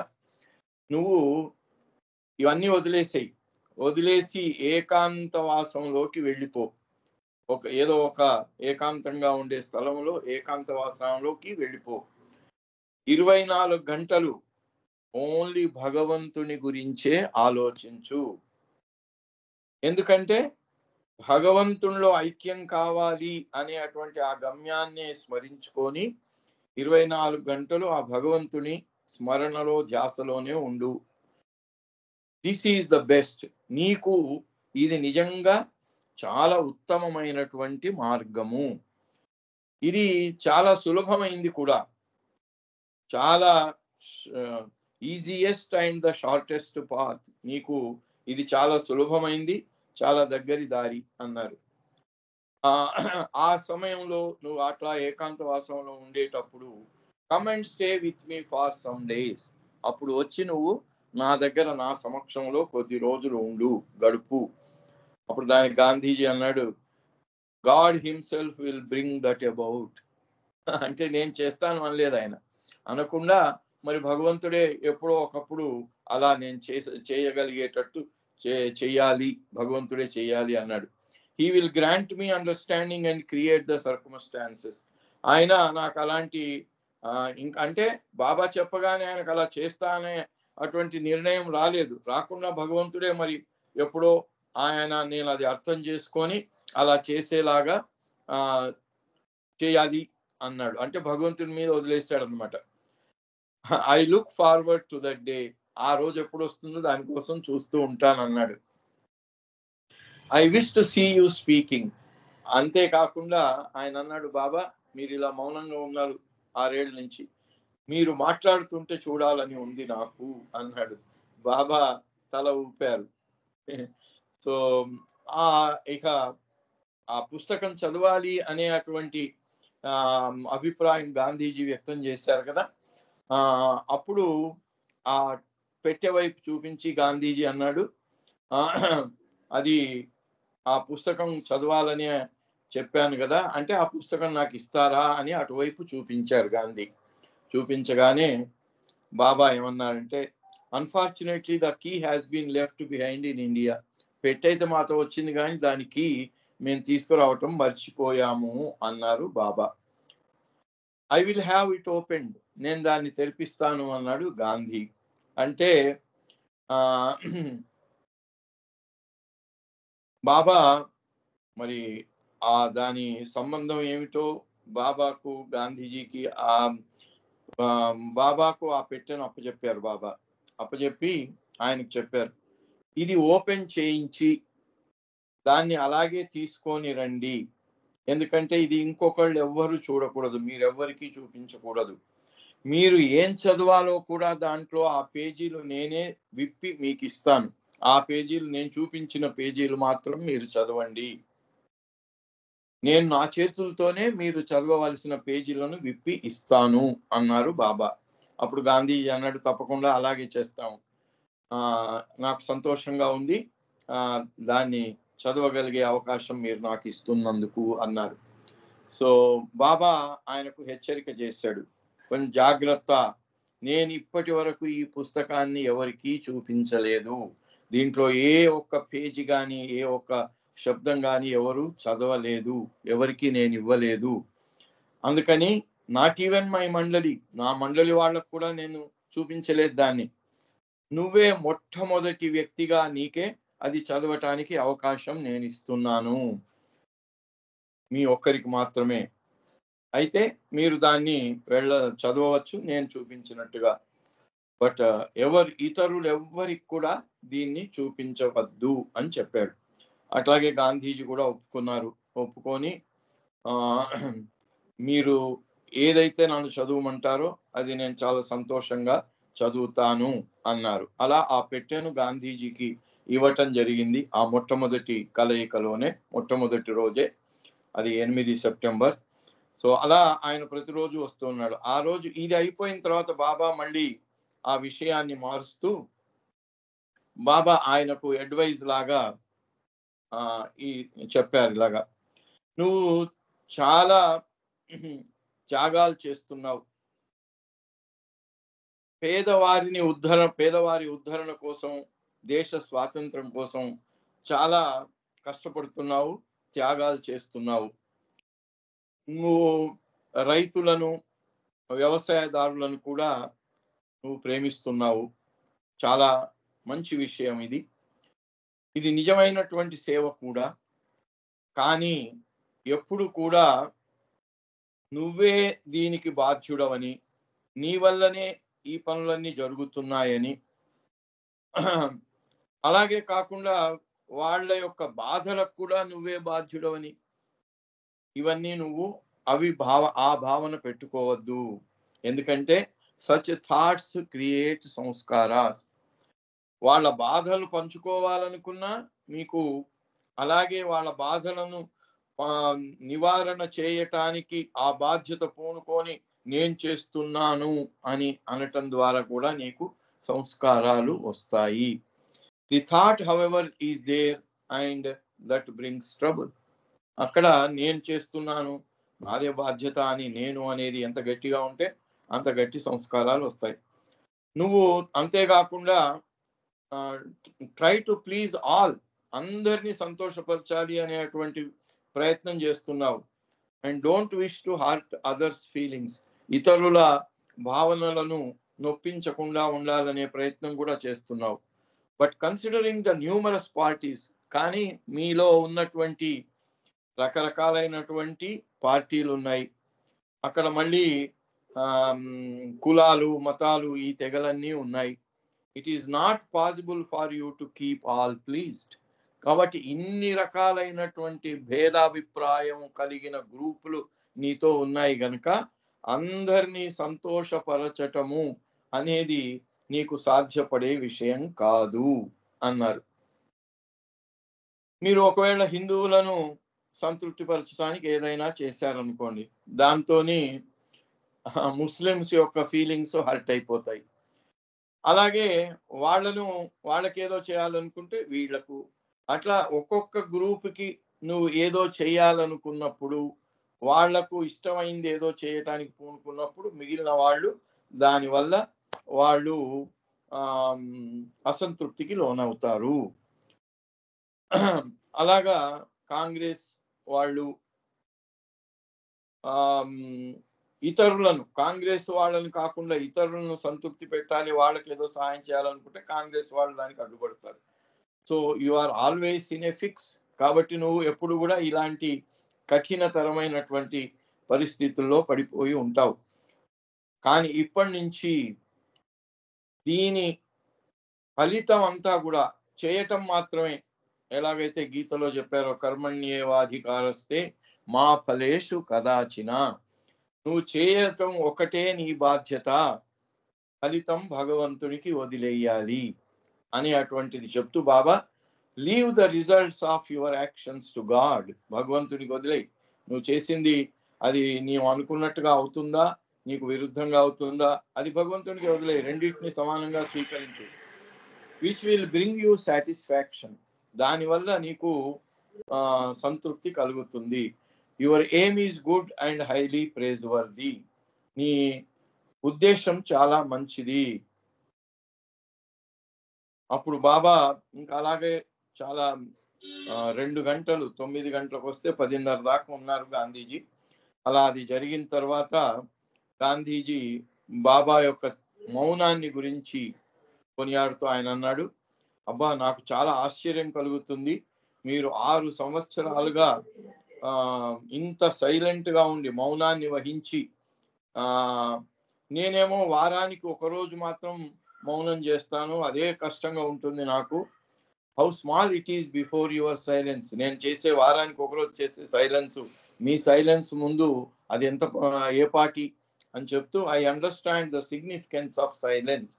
నువ్వు ఇవన్నీ వదిలేసి ఏకాంతవాసంలోకి వెళ్ళిపో. ఏదో ఒక ఏకాంతంగా ఉండే స్థలంలో ఏకాంతవాసంలోకి వెళ్ళిపో. 24 గంటలు ఓన్లీ భగవంతుని గురించే ఆలోచించు. ఎందుకంటే భగవంతునిలో ఐక్యం కావాలి అనే అటువంటి ఆ గమ్యాన్ని స్మరించుకొని 24 గంటలు ఆ భగవంతుని స్మరణలో ధ్యాసలోనే ఉండు. This is the best. నీకు ఇది నిజంగా చాలా ఉత్తమమైనటువంటి మార్గము. ఇది చాలా సులభమైంది కూడా. చాలా easiest and the shortest path. నీకు ఇది చాలా సులభమైంది, చాలా దగ్గరి దారి అన్నారు. ఆ సమయంలో నువ్వు అట్లా ఏకాంతవాసంలో ఉండేటప్పుడు come and stay with me far some days. అప్పుడు వచ్చి నువ్వు నా దగ్గర నా సమక్షంలో కొద్ది రోజులు గడుపు. అప్పుడు దానికి గాంధీజీ అన్నాడు, God himself will bring that about. అంటే నేను చేస్తాను అనలేదు ఆయన. అనకుండా మరి భగవంతుడే ఎప్పుడో ఒకప్పుడు అలా నేను చేయగలిగేటట్టు చెయ్యాలి, భగవంతుడే చెయ్యాలి అన్నాడు. He will grant me understanding and create the circumstances. ఆయన నాకు అలాంటి అంటే బాబా చెప్పగానే ఆయనకు అలా చేస్తా అనే అటువంటి నిర్ణయం రాకుండా భగవంతుడే మరి ఎప్పుడో ఆయన నేను అది అర్థం చేసుకొని అలా చేసేలాగా చేయాలి అన్నాడు. అంటే భగవంతుని మీద వదిలేశాడు అనమాట. I look forward to that day. ఆ రోజు ఎప్పుడు వస్తుందో దానికోసం చూస్తూ ఉంటాను అన్నాడు. I wish to see you speaking. అంతేకాకుండా ఆయన అన్నాడు, బాబా మీరు ఇలా మౌనంగా ఉన్నారు 6 ఏళ్ళ నుంచి, మీరు మాట్లాడుతుంటే చూడాలని ఉంది నాకు అన్నాడు. బాబా తల ఊపారు. సో ఇక ఆ పుస్తకం చదవాలి అనే అటువంటి అభిప్రాయం గాంధీజీ వ్యక్తం చేశారు కదా. అప్పుడు ఆ పెట్టె వైపు చూపించి గాంధీజీ అన్నాడు, అది ఆ పుస్తకం చదవాలని చెప్పాను కదా, అంటే ఆ పుస్తకం నాకు ఇస్తారా అని అటువైపు చూపించారు గాంధీ. చూపించగానే బాబా ఏమన్నారంటే, unfortunately the key has been left behind in India. పెట్టయితే మాతో వచ్చింది కానీ దానికి మేము తీసుకురావటం మర్చిపోయాము అన్నారు Baba. I will have it opened, నేను దాన్ని తెరిపిస్తాను అన్నాడు గాంధీ. అంటే బాబా మరి దాని సంబంధం ఏమిటో బాబాకు గాంధీజీకి బాబాకు ఆ పెట్టెను అప్పచెప్పారు. బాబా అప్పచెప్పి ఆయనకు చెప్పారు, ఇది ఓపెన్ చేయించి దాన్ని అలాగే తీసుకొని రండి, ఎందుకంటే ఇది ఇంకొకళ్ళు ఎవ్వరు చూడకూడదు, మీరెవ్వరికి చూపించకూడదు. మీరు ఏం చదవాలో కూడా దాంట్లో ఆ పేజీలు నేనే విప్పి మీకు ఇస్తాను. ఆ పేజీలు నేను చూపించిన పేజీలు మాత్రం మీరు చదవండి. నేను నా చేతులతోనే మీరు చదవవలసిన పేజీలను విప్పి ఇస్తాను అన్నారు బాబా. అప్పుడు గాంధీజీ అన్నాడు, తప్పకుండా అలాగే చేస్తాము, నాకు సంతోషంగా ఉంది, దాన్ని చదవగలిగే అవకాశం మీరు నాకు ఇస్తున్నందుకు అన్నారు. సో బాబా ఆయనకు హెచ్చరిక చేశాడు, కొంచెం జాగ్రత్త, నేను ఇప్పటి వరకు ఈ పుస్తకాన్ని ఎవరికీ చూపించలేదు, దీంట్లో ఏ ఒక్క పేజీ కానీ ఏ ఒక్క శబ్దం కానీ ఎవరు చదవలేదు, ఎవరికి నేను ఇవ్వలేదు. అందుకని నాట్ ఈవెన్ మై మండలి, నా మండలి వాళ్ళకు కూడా నేను చూపించలేదు దాన్ని. నువ్వే మొట్టమొదటి వ్యక్తిగా నీకే అది చదవటానికి అవకాశం నేను ఇస్తున్నాను, మీ ఒక్కరికి మాత్రమే. అయితే మీరు దాన్ని చదవవచ్చు నేను చూపించినట్టుగా, బట్ ఇతరులు ఎవ్వరికి కూడా దీన్ని చూపించవద్దు అని చెప్పాడు. అట్లాగే గాంధీజీ కూడా ఒప్పుకొని మీరు ఏదైతే నన్ను చదవమంటారో అది నేను చాలా సంతోషంగా చదువుతాను అన్నారు. అలా ఆ పెట్టెను గాంధీజీకి ఇవ్వటం జరిగింది. ఆ మొట్టమొదటి కలయికలోనే మొట్టమొదటి రోజే, అది 8 సెప్టెంబర్. సో అలా ఆయన ప్రతిరోజు వస్తున్నాడు. ఆ రోజు ఇది అయిపోయిన తర్వాత బాబా మళ్ళీ ఆ విషయాన్ని మారుస్తూ బాబా ఆయనకు అడ్వైజ్ లాగా చెప్పారు, ఇలాగా, నువ్వు చాలా త్యాగాలు చేస్తున్నావు, పేదవారి ఉద్ధరణ కోసం, దేశ స్వాతంత్రం కోసం చాలా కష్టపడుతున్నావు, త్యాగాలు చేస్తున్నావు. నువ్వు రైతులను, వ్యవసాయదారులను కూడా నువ్వు ప్రేమిస్తున్నావు, చాలా మంచి విషయం ఇది నిజమైనటువంటి సేవ కూడా. కానీ ఎప్పుడు కూడా నువ్వే దీనికి బాధ్యుడవని, నీ వల్లనే ఈ పనులన్నీ జరుగుతున్నాయని, అలాగే కాకుండా వాళ్ళ యొక్క బాధలకు కూడా నువ్వే బాధ్యుడవని, ఇవన్నీ నువ్వు ఆ భావన పెట్టుకోవద్దు. ఎందుకంటే సచ్ థాట్స్ క్రియేట్ సంస్కారాస్. వాళ్ళ బాధలు పంచుకోవాలనుకున్నా మీకు, అలాగే వాళ్ళ బాధలను నివారణ చేయటానికి ఆ బాధ్యత పూనుకొని నేను చేస్తున్నాను అని అనటం ద్వారా కూడా నీకు సంస్కారాలు వస్తాయి. The thought however is there and that brings trouble. అక్కడ నేను చేస్తున్నాను, నాదే బాధ్యత అని నేను అనేది ఎంత గట్టిగా ఉంటే అంత గట్టి సంస్కారాలు వస్తాయి. నువ్వు అంతేకాకుండా ట్రై టు ప్లీజ్ ఆల్, అందరినీ సంతోషపరచాలి అనేటువంటి ప్రయత్నం చేస్తున్నావు. And don't wish to hurt others feelings, ఇతరుల భావనలను నొప్పించకుండా ఉండాలనే ప్రయత్నం కూడా చేస్తున్నావు. But considering the numerous parties, కానీ మీలో ఉన్నటువంటి రకరకాలైనటువంటి పార్టీలు ఉన్నాయి, అక్కడ మళ్ళీ కులాలు, మతాలు, ఈ తెగలన్నీ ఉన్నాయి. It is not possible for you to keep all pleased. కాబట్టి ఇన్ని రకాలైనటువంటి భేదాభిప్రాయం కలిగిన గ్రూపులు నీతో ఉన్నాయి గనుక అందరినీ సంతోషపరచటము అనేది నీకు సాధ్యపడే విషయం కాదు అన్నారు. మీరు ఒకవేళ హిందువులను సంతృప్తిపరచడానికి ఏదైనా చేశారనుకోండి, దాంతోని ముస్లిమ్స్ యొక్క ఫీలింగ్స్ హర్ట్ అయిపోతాయి. అలాగే వాళ్ళకేదో చేయాలనుకుంటే వీళ్లకు, అట్లా ఒక్కొక్క గ్రూప్కి నువ్వు ఏదో చేయాలనుకున్నప్పుడు, వాళ్లకు ఇష్టమైంది ఏదో చేయటానికి పూనుకున్నప్పుడు మిగిలిన వాళ్ళు దానివల్ల వాళ్ళు అసంతృప్తికి లోనవుతారు. అలాగా కాంగ్రెస్ వాళ్ళు ఇతరులను, కాంగ్రెస్ వాళ్ళని కాకుండా ఇతరులను సంతృప్తి పెట్టాలి, వాళ్ళకి ఏదో సాయం చేయాలనుకుంటే కాంగ్రెస్ వాళ్ళు దానికి అడ్డుపడతారు. So you are always in a fix. కాబట్టి నువ్వు ఎప్పుడు కూడా ఇలాంటి కఠినతరమైనటువంటి పరిస్థితుల్లో పడిపోయి ఉంటావు. కానీ ఇప్పటి నుంచి దీని ఫలితం అంతా కూడా చేయటం మాత్రమే. ఎలాగైతే గీతలో చెప్పారో కర్మణ్యేవాధికారస్తే మా ఫలేషు కదాచిన. నువ్వు చేయటం ఒకటే నీ బాధ్యత, ఫలితం భగవంతుడికి వదిలేయాలి అని అటువంటిది చెప్తూ Baba leave the results of your actions to God. భగవంతుడికి వదిలేయి. నువ్వు చేసింది అది నీవు అనుకున్నట్టుగా అవుతుందా, నీకు విరుద్ధంగా అవుతుందా, అది భగవంతుడికి వదిలేయి. రెండింటిని సమానంగా స్వీకరించు. Which will bring you satisfaction. దానివల్ల నీకు సంతృప్తి కలుగుతుంది. Your aim is good and highly praiseworthy. నీ ఉద్దేశం చాలా మంచిది. అప్పుడు బాబా ఇంకా అలాగే చాలా 2 గంటలు, 9 గంటలకు వస్తే 10:30 దాకా ఉన్నారు గాంధీజీ. అలా అది జరిగిన తర్వాత గాంధీజీ బాబా యొక్క మౌనాన్ని గురించి కొనియాడుతూ ఆయన అన్నాడు, అబ్బా నాకు చాలా ఆశ్చర్యం కలుగుతుంది, మీరు 6 సంవత్సరాలుగా ఇంత సైలెంట్ గా ఉండి మౌనాన్ని వహించి, నేనేమో వారానికి ఒకరోజు మాత్రం మౌనం చేస్తాను, అదే కష్టంగా ఉంటుంది నాకు. How small it is before your silence. నేను చేసే వారానికి ఒకరోజు చేసే సైలెన్స్ మీ సైలెన్స్ ముందు అది ఎంత ఏ పాటి అని చెప్తూ, I understand the significance of silence.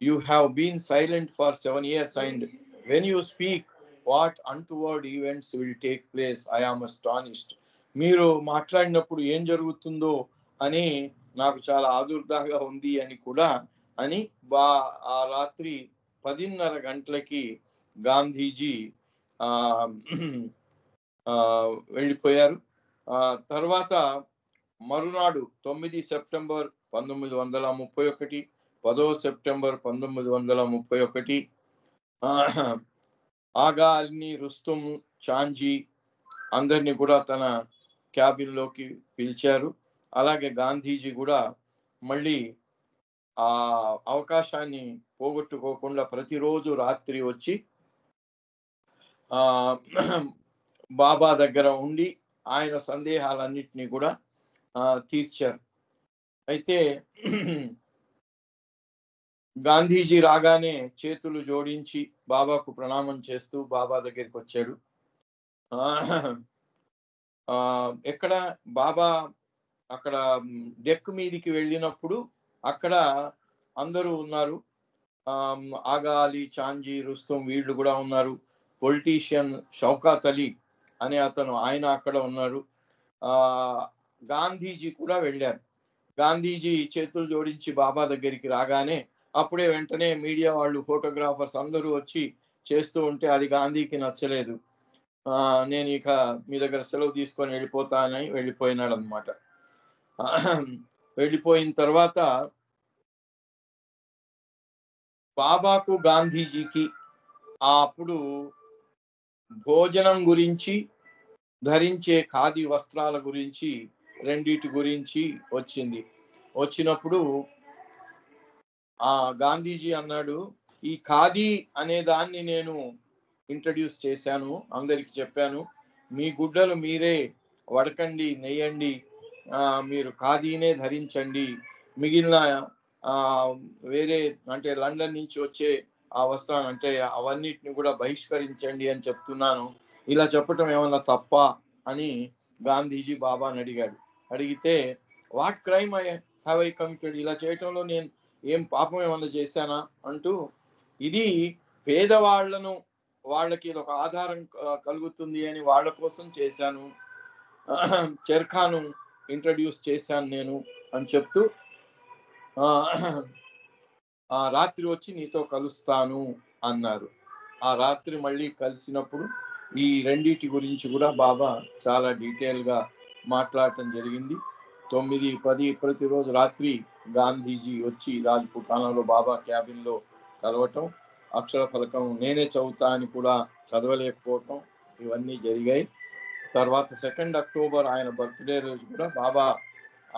You have been silent for 7 years and when you speak what untoward events will take place. I am astonished. మీరు మాట్లాడినప్పుడు ఏం జరుగుతుందో అని నాకు చాలా ఆదుర్దాగా ఉంది అని కూడా అని ఆ రాత్రి 10:30 గంటలకి గాంధీజీ వెళ్ళిపోయారు. తర్వాత మరునాడు 9 సెప్టెంబర్ 1931, 10 సెప్టెంబర్ 1931 ఆగా అల్ని, రుస్తుం, చాంజీ అందరినీ కూడా తన క్యాబిన్ లోకి పిలిచారు. అలాగే గాంధీజీ కూడా మళ్ళీ ఆ అవకాశాన్ని పోగొట్టుకోకుండా ప్రతిరోజు రాత్రి వచ్చి బాబా దగ్గర ఉండి ఆయన సందేహాలన్నిటినీ కూడా తీర్చారు. అయితే గాంధీజీ రాగానే చేతులు జోడించి బాబాకు ప్రణామం చేస్తూ బాబా దగ్గరికి వచ్చాడు. ఎక్కడ బాబా అక్కడ డెక్ మీదికి వెళ్ళినప్పుడు అక్కడ అందరూ ఉన్నారు. ఆగా అలీ, చాంజీ, రుస్తుం వీళ్ళు కూడా ఉన్నారు. పొలిటీషియన్ షౌకాత్ అలీ అనే అతను ఆయన అక్కడ ఉన్నారు. గాంధీజీ కూడా వెళ్ళారు. గాంధీజీ చేతులు జోడించి బాబా దగ్గరికి రాగానే అప్పుడే వెంటనే మీడియా వాళ్ళు, ఫోటోగ్రాఫర్స్ అందరూ వచ్చి చేస్తూ ఉంటే అది గాంధీకి నచ్చలేదు. నేను ఇక మీ దగ్గర సెలవు తీసుకొని వెళ్ళిపోతానని వెళ్ళిపోయినాడు అనమాట. వెళ్ళిపోయిన తర్వాత బాబాకు గాంధీజీకి అప్పుడు భోజనం గురించి, ధరించే ఖాదీ వస్త్రాల గురించి, రెండిటి గురించి వచ్చినప్పుడు గాంధీజీ అన్నాడు, ఈ ఖాదీ అనే దాన్ని నేను ఇంట్రడ్యూస్ చేశాను, అందరికి చెప్పాను, మీ గుడ్డలు మీరే వడకండి, నెయ్యండి, మీరు ఖాదీనే ధరించండి, మిగిలిన వేరే అంటే లండన్ నుంచి వచ్చే ఆ వస్త్రాలు అంటే అవన్నిటిని కూడా బహిష్కరించండి అని చెప్తున్నాను. ఇలా చెప్పటం ఏమన్నా తప్ప అని గాంధీజీ బాబాని అడిగాడు. అడిగితే what crime have I committed, ఇలా చేయటంలో నేను ఏం పాపం ఏమన్నా చేశానా అంటూ, ఇది పేదవాళ్లను, వాళ్ళకి ఒక ఆధారం కలుగుతుంది అని వాళ్ళ కోసం చేశాను, చర్ఖాను ఇంట్రడ్యూస్ చేశాను నేను అని చెప్తూ, ఆ రాత్రి వచ్చి నీతో కలుస్తాను అన్నారు. ఆ రాత్రి మళ్ళీ కలిసినప్పుడు ఈ రెండిటి గురించి కూడా బాబా చాలా డీటెయిల్ గా మాట్లాడటం జరిగింది. 9, 10 ప్రతిరోజు రాత్రి గాంధీజీ వచ్చి రాజ్పుతానాలో బాబా క్యాబిన్ లో కలవటం, అక్షర ఫలకం నేనే చదువుతా అని కూడా చదవలేకపోవటం ఇవన్నీ జరిగాయి. తర్వాత 2 అక్టోబర్ ఆయన బర్త్డే రోజు కూడా బాబా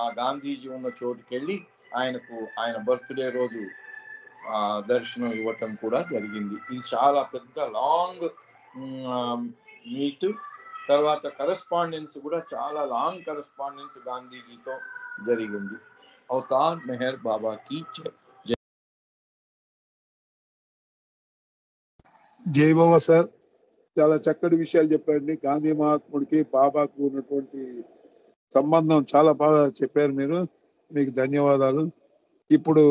ఆ గాంధీజీ ఉన్న చోటుకి వెళ్ళి ఆయన బర్త్డే రోజు దర్శనం ఇవ్వటం కూడా జరిగింది. ఇది చాలా పెద్ద లాంగ్ మీట్. తర్వాత కరెస్పాండెన్స్ కూడా చాలా లాంగ్ కరెస్పాండెన్స్ గాంధీజీతో జరిగింది. అవతార్ మెహర్ బాబాకి జై బాబా సార్, చాలా చక్కటి విషయాలు చెప్పండి. గాంధీ మహాత్ముడికి బాబాకు ఉన్నటువంటి సంబంధం చాలా బాగా చెప్పారు మీరు. మీకు ధన్యవాదాలు. ఇప్పుడు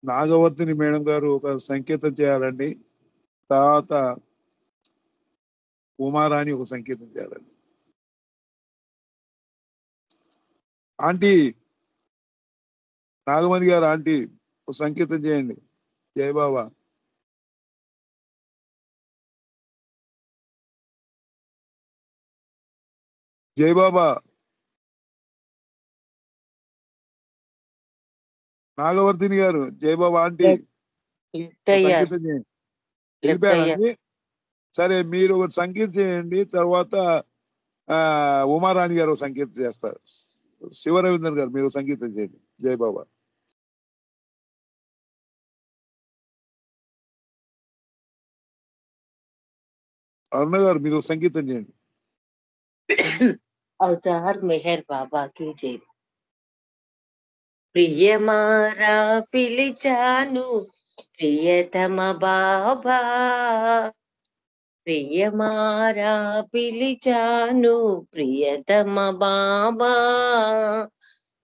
నాగవర్ధిని మేడం గారు ఒక సంకేతం చేయాలండి. తర్వాత ఉమారాణి ఒక సంకేతం చేయాలండి. ఆంటీ, నాగమణి గారు ఆంటీ ఒక సంకేతం చేయండి. జై బాబా. జై బాబా. నాగవర్ధిని గారు, జై బాబా ఆంటీ సంకేతం చేయండి. వెళ్ళిపోయారండి. సరే, మీరు ఒక సంకేతం చేయండి. తర్వాత ఉమారాణి గారు సంకేతం చేస్తారు. శివరవీందర్ గారు మీరు సంగీతం చేయండి. జై బాబా. అరుణ గారు మీరు సంగీతం చేయండి. అవతార్ మెహర్ బాబాకి జై. ప్రియమారా పిలిచాను ప్రియతమ బాబా, ప్రియమారా పిలిచాను ప్రియతమ బాబా.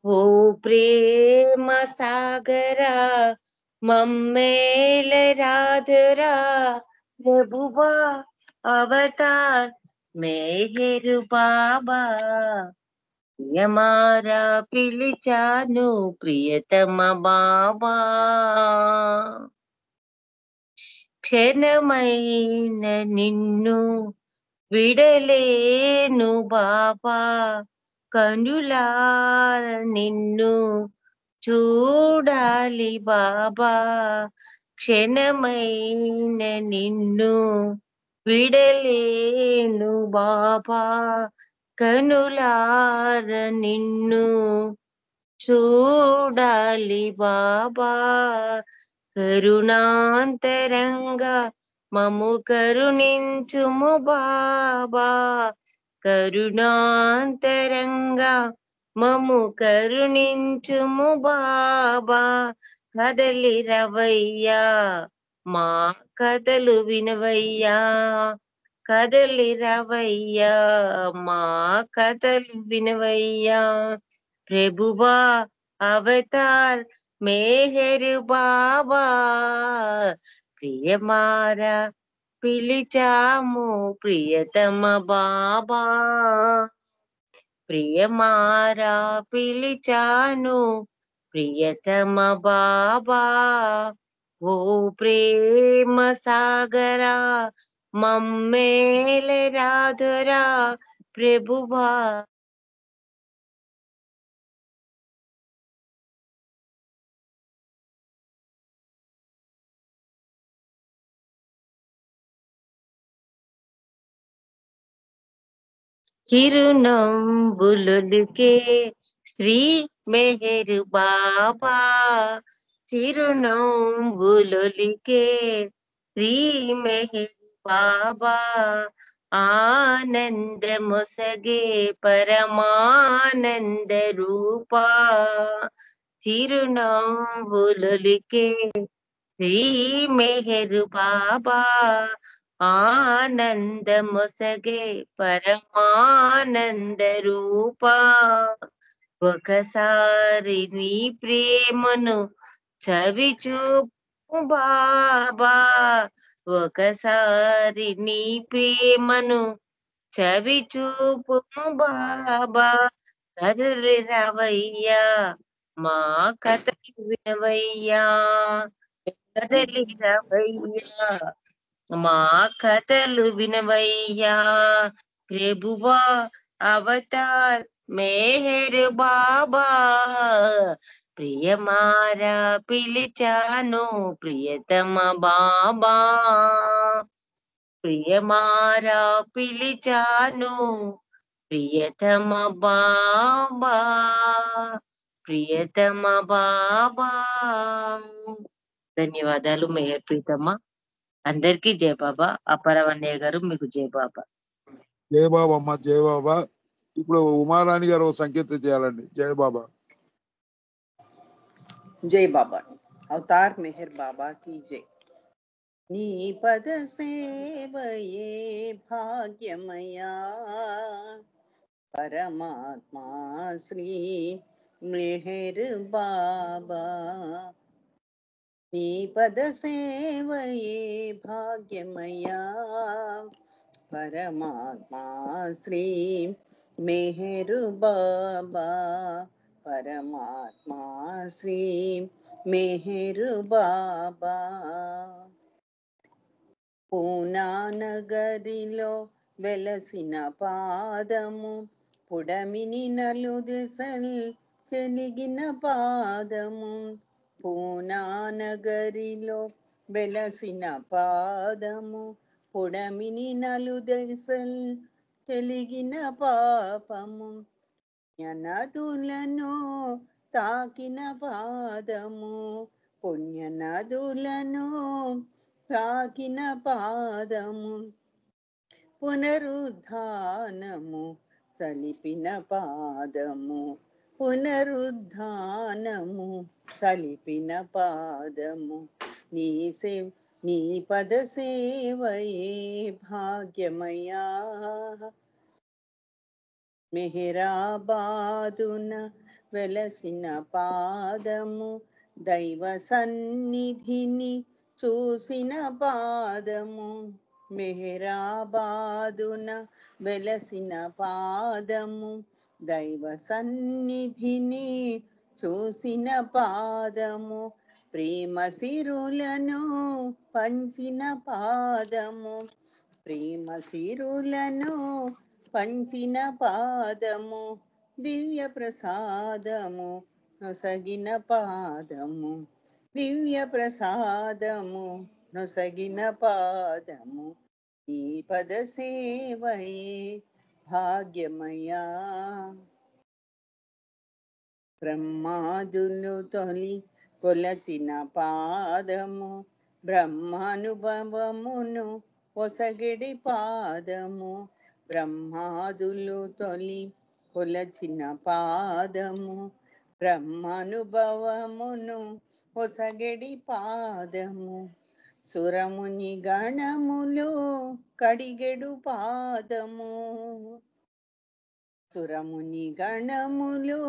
ఓ ప్రేమ సాగరా మమ్మేల రాధరా, ప్రభువా అవతార్ మెహర్ బాబా. ప్రియమారా పిలిచాను ప్రియతమ బాబా. క్షణమైన నిన్ను విడలేను బాబా, కనులార నిన్ను చూడాలి బాబా. క్షణమైన నిన్ను విడలేను బాబా, కనులార నిన్ను చూడాలి బాబా. కరుణాంతరంగా మము కరుణించుము బాబా, కరుణాంతరంగా మము కరుణించుము బాబా. కదలి రవయ్యా మా కథలు వినవయ్యా, కదలి రవయ్యా మా కథలు వినవయ్యా. ప్రభువా అవతార్ మెహర్ బాబా, ప్రియమారా పిలిచాము ప్రియతమ బాబా, ప్రియమారా పిలిచాను ప్రియతమ బాబా. ఓ ప్రేమ సాగరా మమ్మేల రాధరా, ప్రభువా. చిరునవ్వులొలికే శ్రీ మెహర్ బాబా, చిరునవ్వులొలికే శ్రీ మెహర్ బాబా. ఆనందమొసగే పరమానంద రూపా, చిరునవ్వులొలికే శ్రీ మెహర్ బాబా. ఆనందమొసగే పరమానంద రూపా. ఒకసారి నీ ప్రేమను చవి చూపు బాబా, ఒకసారి నీ ప్రేమను చవి చూపు బాబా. కదలి రావయ్యా మా కథలు వినవయ్యా, కదలి రావయ్యా మా కథలు వినవయ్యా. ప్రభువా అవతార్ మెహర్ బాబా, ప్రియమారా పిలిచాను ప్రియతమ బాబా, ప్రియమారా పిలిచాను ప్రియతమ బాబా, ప్రియతమ బాబా. ధన్యవాదాలు మేయర్ ప్రీతమ్మ. అందరికీ జయ బాబా. అపరవన్నయ్య గారు మీకు జయ బాబా. జయ బాబా అమ్మ, జయ బాబా. ఇప్పుడు ఉమారాణి గారు సంకేతం చేయాలండి. జయ బాబా. జై బాబా. అవతార్ మెహర్ బాబా की जय. నీ పద సేవయే భాగ్యమయా పరమాత్మా శ్రీ మెహర్ బాబా. నీ పద సేవయే భాగ్యమయా పరమాత్మా శ్రీ మెహర్ బాబా, పరమాత్మా శ్రీ మెహర్ బాబా. పూనా నగరిలో వెలసిన పాదము, పుడమిని నలుదిశల్ చెలిగిన పాదము. పూనా నగరిలో వెలసిన పాదము, పుడమిని నలుదిశల్ చెలిగిన పాపము. పుణ్యనదులను తాకిన పాదము, పుణ్యనదులను తాకిన పాదము. పునరుద్ధానము సలిపిన పాదము, పునరుద్ధానము సలిపిన పాదము. నీ పద సేవయే భాగ్యమయా మెహరాబాదున వెలసిన పాదము, దైవ సన్నిధిని చూసిన పాదము. మెహరాబాదున వెలసిన పాదము, దైవ సన్నిధిని చూసిన పాదము. ప్రేమ సిరులను పంచిన పాదము, ప్రేమ సిరులను పంచిన పాదము. దివ్య ప్రసాదము నొసగిన పాదము, దివ్య ప్రసాదము నొసగిన పాదము. ఈ పద సేవయే భాగ్యమయా. బ్రహ్మాదులు తొలి కొలచిన పాదము, బ్రహ్మానుభవమును ఒసగిడి పాదము. బ్రహ్మాదులు తొలి కొలచిన పాదము, బ్రహ్మానుభవమును ఒసగిడి పాదము. సురముని గణములు కడిగెడు పాదము, సురముని గణములు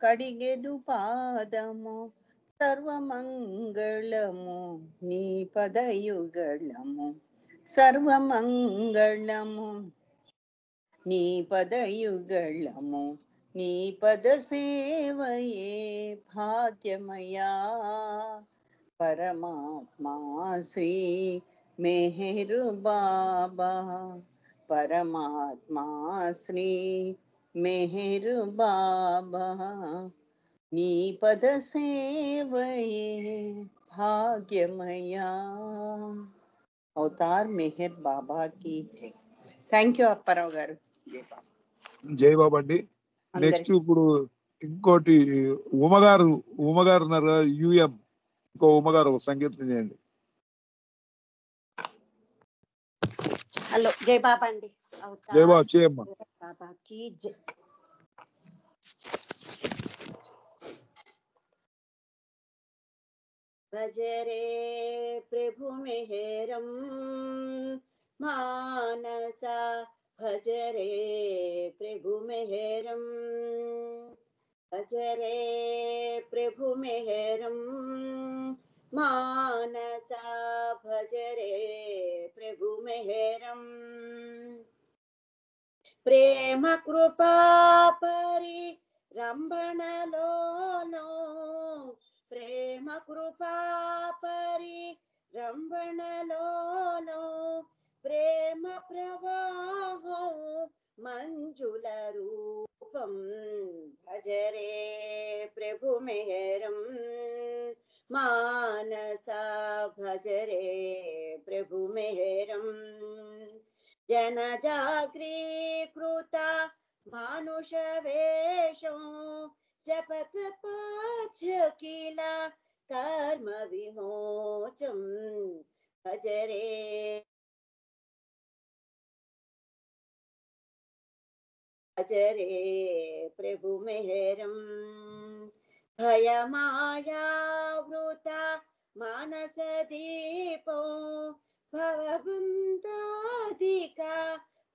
కడిగెడు పాదము. సర్వమంగళము నీ పదయుగళము, సర్వమంగళము నీ పదయుగళము. నీ పద సేవయే భాగ్యమయా పరమాత్మా శ్రీ మెహర్ బాబా, పరమాత్మా శ్రీ మెహర్ బాబా. నీ పద సేవయే భాగ్యమయా. అవతార్ మెహర్ బాబా की जय. థ్యాంక్ యూ అప్పారావు గారు. జై బాబా. జై బాబా అండి. నెక్స్ట్ ఇప్పుడు ఇంకోటి ఉమగారు ఉన్నారు యుఎం. ఇంకో ఉమగారు సంగీతం చేయండి. హలో, జై బాబా అండి. జై బాబా చేయమ్మా. బాబాకి జై. భజరే ప్రభు మెహరం మానసా, భజరే ప్రభు మెహరం, భజరే ప్రభు మెహరం మానసా, భజరే ప్రభు మెహరం. ప్రేమ కృపా పరి రంభణలోనో, ప్రేమ కృపా పరి రంభణలోనో, ప్రేమ ప్రవాహం మంజుల రూపం. భజరే प्रभु मेहरम मानसा भज रे प्रभु मेहरम जन जागृकृता मानुष वेशं जपत पाच किला कर्म विमोचम भज रे प्रभु मेहरम भय माया वृता मानस दीपो भवबन्धादिका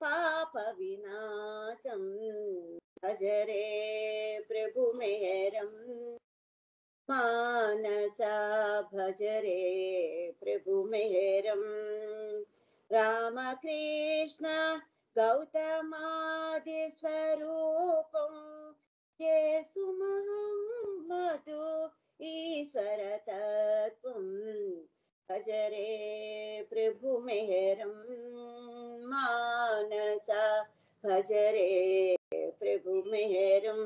पाप विनाशम भज रे प्रभु मेहरम मानसा भज रे प्रभु मेहरम राम कृष्ण गौतमादि स्वरूपं येसु महम्मदु ईश्वर तत्त्वं भज रे प्रभु मेहरम मानसा भज रे प्रभु मेहरम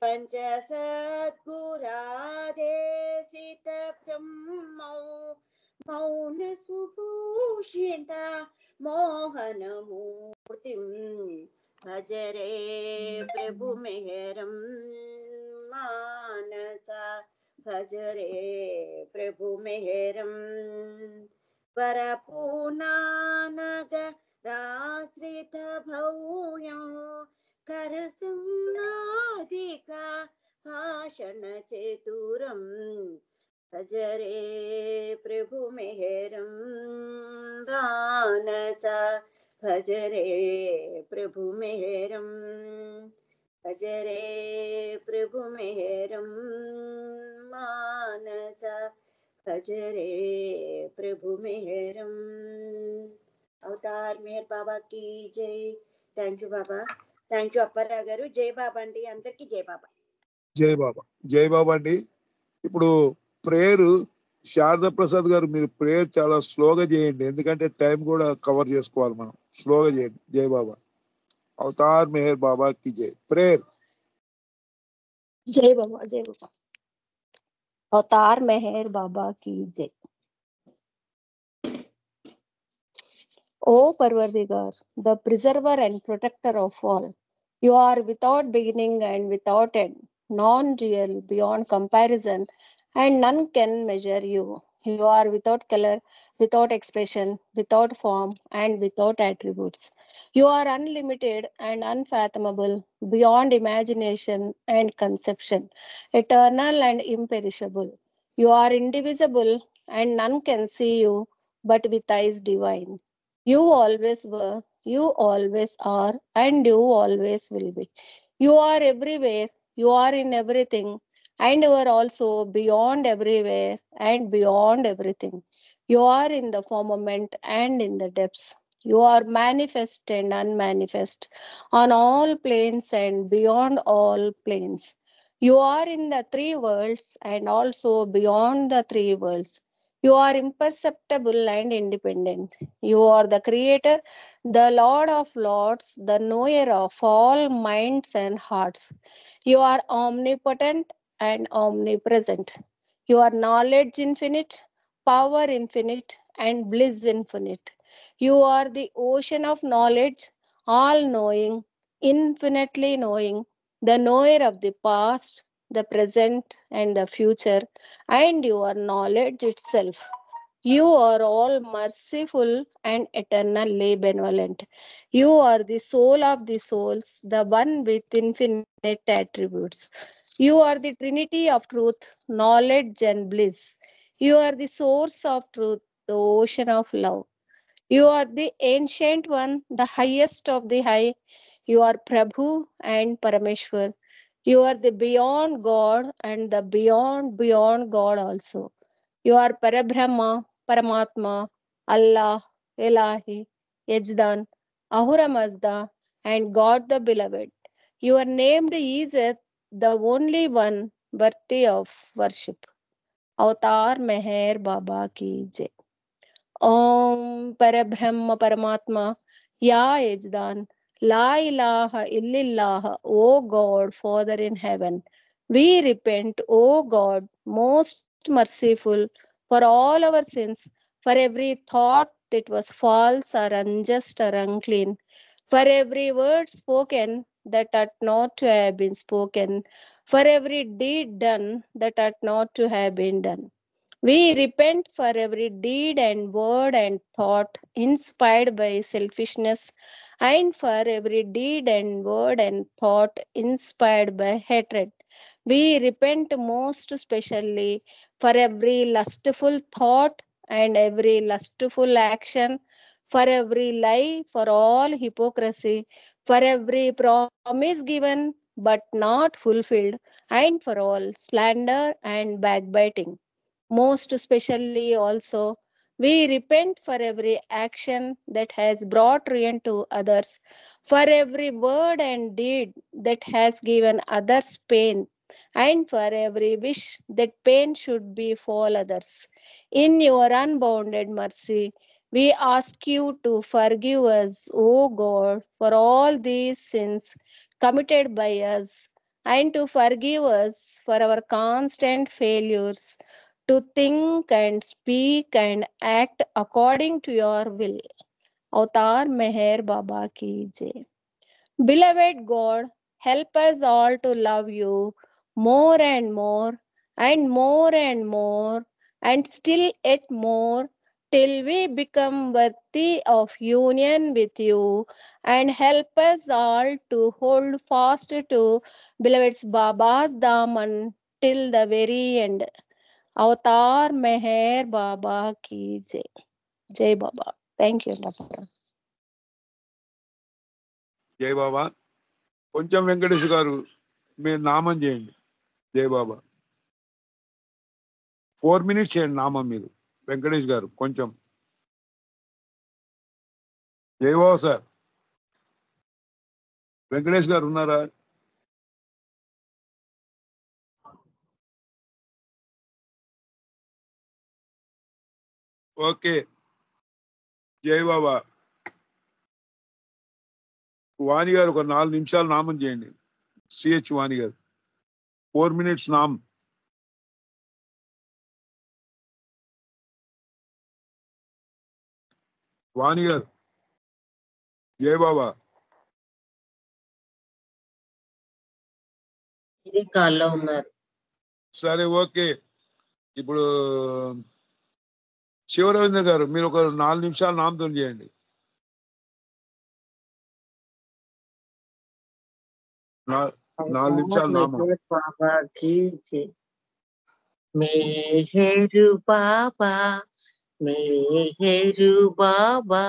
पंच सद्गुरादेशित ब्रह्मौ मौन सुभूषिता मोहन मूर्तिं भज रे प्रभु मेहरम मानसा भज रे प्रभु मेहरम वरपूर्णानगराश्रित भव्यं करसंनादिका भाषण चतुरं भज रे प्रभु मेहरम मानसा भज रे प्रभु मेहरम भज रे प्रभु मेहरम मानसा भज रे प्रभु मेहरम अवतार मेहर बाबा की जय thank you Baba thank you Apparao గారు జై బాబా అండి అందరికి జై బాబా జై బాబా జై బాబా అండి. ఇప్పుడు ప్రేయర్ శారదా ప్రసాద్ గారు మీరు ప్రేయర్ చాలా స్లోగా చేయండి, ఎందుకంటే టైం కూడా కవర్ చేసుకోవాలి మనం. స్లోగా చేయండి. జై బాబా. అవతార్ మెహర్ బాబా కి జై. ప్రేయర్. जय बाबा जय बाबा अवतार मेहर बाबा की जय. O Parvardigar, the preserver and protector of all, you are without beginning and without end, non-real, beyond comparison, and none can measure you. You are without color, without expression, without form, and without attributes. You are unlimited and unfathomable, beyond imagination and conception, eternal and imperishable. You are indivisible, and none can see you but with eyes divine. You always were, you always are, and you always will be. You are everywhere, you are in everything, and you are also beyond everywhere and beyond everything. You are in the firmament and in the depths. You are manifest and unmanifest on all planes and beyond all planes. You are in the three worlds and also beyond the three worlds. You are imperceptible and independent. You are the creator, the Lord of lords, the knower of all minds and hearts. You are omnipotent and omnipresent. You are knowledge infinite, power infinite, and bliss infinite. You are the ocean of knowledge, all knowing, infinitely knowing, the knower of the past, the present, and the future, and your knowledge itself. You are all merciful and eternally benevolent. You are the soul of the souls, the one with infinite attributes. You are the Trinity of truth, knowledge, and bliss. You are the source of truth, the ocean of love. You are the ancient one, the highest of the high. You are Prabhu and Parameshwar. You are the beyond God and the beyond God also. You are Parabrahma, Paramatma, Allah, Elahi, Yajdan, Ahura Mazda, and God the Beloved. You are named Izzat, the only one worthy of worship. Avatar Meher Baba ki jai. Om Parabrahma Paramatma, Ya Yajdan, La ilaha illallah, O God, Father in heaven. We repent, O God, most merciful, for all our sins, for every thought that was false or unjust or unclean, for every word spoken that ought not to have been spoken, for every deed done that ought not to have been done. We repent for every deed and word and thought inspired by selfishness, and for every deed and word and thought inspired by hatred. We repent most especially for every lustful thought and every lustful action, for every lie, for all hypocrisy, for every promise given but not fulfilled, and for all slander and backbiting. Most especially also, we repent for every action that has brought ruin to others, for every word and deed that has given others pain, and for every wish that pain should befall others. In your unbounded mercy, we ask you to forgive us, O God, for all these sins committed by us, and to forgive us for our constant failures to think and speak and act according to your will. Avatar Meher Baba ki jai. Beloved God, help us all to love you more and more and more, and still yet more, till we become worthy of union with you, and help us all to hold fast to beloved's Baba's Daman till the very end. अवतार मेहर बाबा की जय. जय बाबा. Thank you, Dr. జై బాబా. కొంచెం వెంకటేష్ గారు మీరు నామం చేయండి. జై బాబా. 4 minutes చేయండి నామం మీరు. వెంకటేష్ గారు కొంచెం. జై బాబా సార్. వెంకటేష్ గారు ఉన్నారా? ఓకే. జై బాబా. వాణి గారు ఒక 4 నిమిషాలు నామం చేయండి. సిహెచ్ వాణి గారు 4 minutes నామం. వాణి గారు. జై బాబా. ఇది కాల్లో ఉన్నారు. సరే ఓకే. ఇప్పుడు శివరవీంద్ర గారు మీరు ఒక 4 నిమిషాలు నామతం చేయండి. నాలుగు నిమిషాలు నామం. బాబా की जय. मेहरु बाबा, मेहरु बाबा,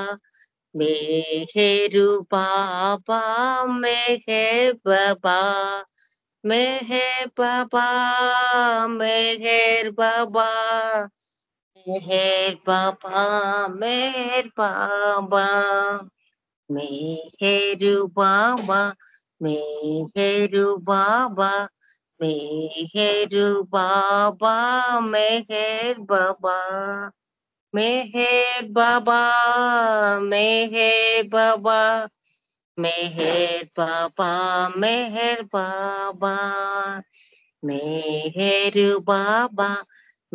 मेहरु बाबा, मेहर बाबा, मेहर बाबा, मेहर बाबा, मेहर बाबा, मेहर बाबा, मेहरु बाबा, मेहरु बाबा, मेहरु बाबा, मेहर बाबा, मेहर बाबा, मेहर बाबा, मेहर बाबा, मेहर बाबा,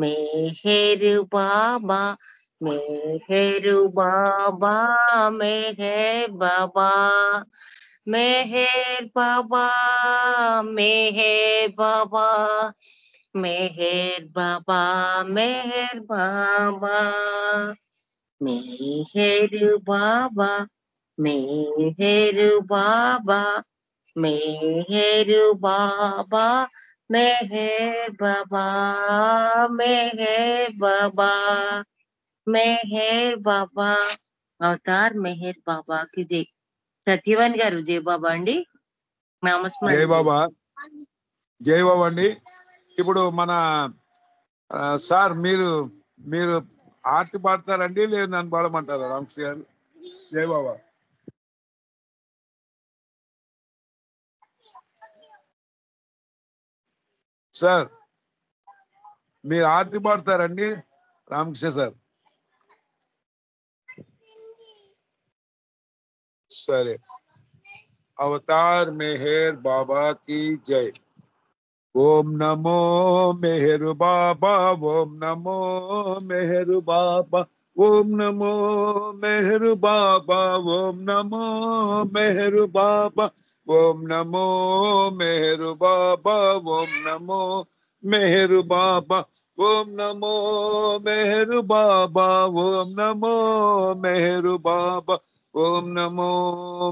मेहर बाबा, मेहर बाबा, मेहर बाबा, मेहर बाबा, मेहर बाबा, मेहर बाबा, मेहर बाबा, मेहर बाबा, मेहर बाबा, मेहर बाबा, मेहर बाबा, मेहर बाबा, मेहर बाबा, मेहर बाबा. అవతార్ మెహర్ బాబాకి జై. సత్యవాన్ గారు జై బాబా అండి. నామస్మరణ. జై బాబా. జై బాబా అండి. ఇప్పుడు మన సార్ మీరు మీరు ఆర్తి పాడతారండి లేదు నన్ను పాడమంటారా రామకృష్ణ గారు? జై బాబా. సార్ మీరు ఆర్తి పాడతారండి రామకృష్ణ సార్? సరే. అవతార్ మెహర్ బాబా की जय. ఓం నమో మెహరు బాబా, ఓం నమో మెహరు బాబా, ఓం నమో మెహరు బాబా, ఓం నమో మెహరు బాబా, ఓం నమో మెహరు బాబా, ఓం నమో మెహరు బాబా, ఓం నమో మెహరు బాబా, ఓం నమో మెహరు బాబా, ఓం నమో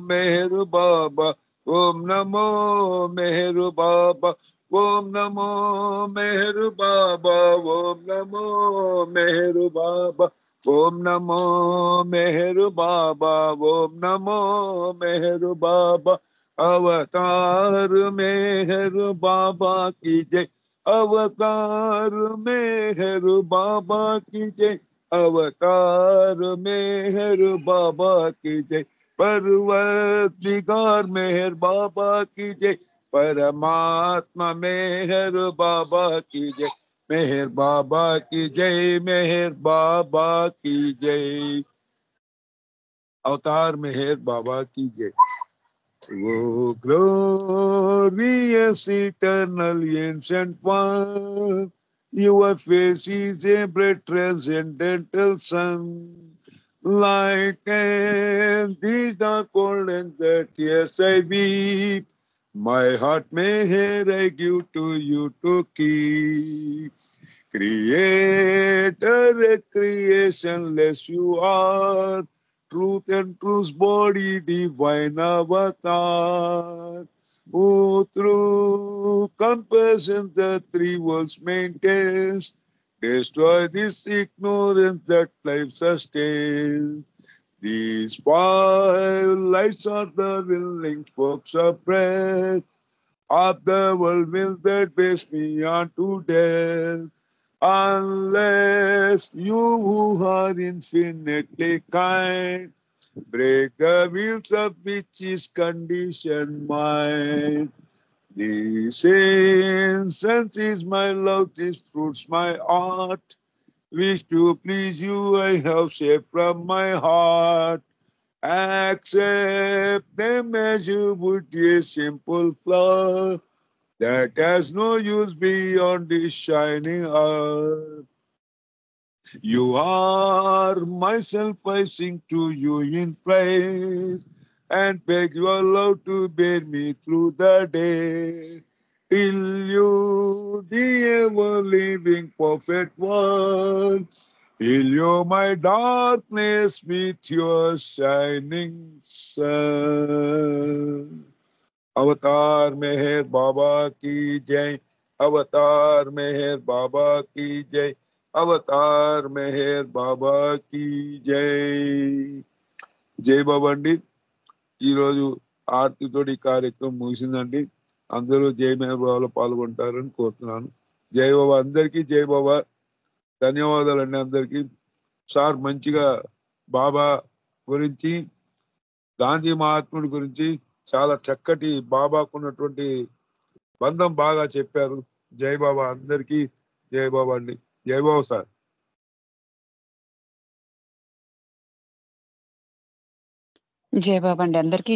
మెహరు బాబా, ఓం నమో మెహరు బాబా, ఓం నమో మెహరు బాబా, ఓం నమో మెహరు బాబా, ఓం నమో మెహరు బాబా, ఓం నమో మెహరు బాబా, అవతార్ మెహరు బాబా की जय, अवतार मेहर बाबा की जय, अवतार मेहर बाबा की जय, परवरदिगार मेहर बाबा की जय, परमात्मा मेहर बाबा की जय, मेहर बाबा की जय, मेहर बाबा की जय, अवतार मेहर बाबा की जय। Oh, glorious, eternal, ancient one, your face is a bright transcendental sun. Light and these dark cold and the tears I weep, my heart may I give to you to keep. Creator, a creationless you are, truth and truth's body, divine avatar. Oh, through compassion the three worlds maintains, destroy this ignorance that life sustains. These five lights are the willing spokes of breath of the world will that bears me unto death. Unless you who are infinitely kind break the wheels of which is conditioned mind. This incense is my love, this fruits my art. Wish to please you, I have shaped from my heart. Accept them as you would a simple flower that has no use beyond this shining earth. You are myself, I sing to you in praise and beg your love to bear me through the day. Till you, the ever-living perfect one, fill you my darkness with your shining sun. अवतार मेहर बाबा की जय, अवतार मेहर बाबा की जय, अवतार मेहर बाबा की जय. జై బాబా అండి. ఈరోజు ఆర్తితోటి కార్యక్రమం ముగిసిందండి. అందరూ జై మెహర్ బాబాలో పాల్గొంటారని కోరుతున్నాను. జై బాబా, అందరికీ జై బాబా. ధన్యవాదాలండి అందరికీ. సార్ మంచిగా బాబా గురించి, గాంధీ మహాత్ముడి గురించి చాలా చక్కటి బాబాకు ఉన్నటువంటి బంధం బాగా చెప్పారు. జై బాబా, అందరికీ జై బాబా అండి. జై బాబా సార్. జయ బాబా అండి అందరికీ.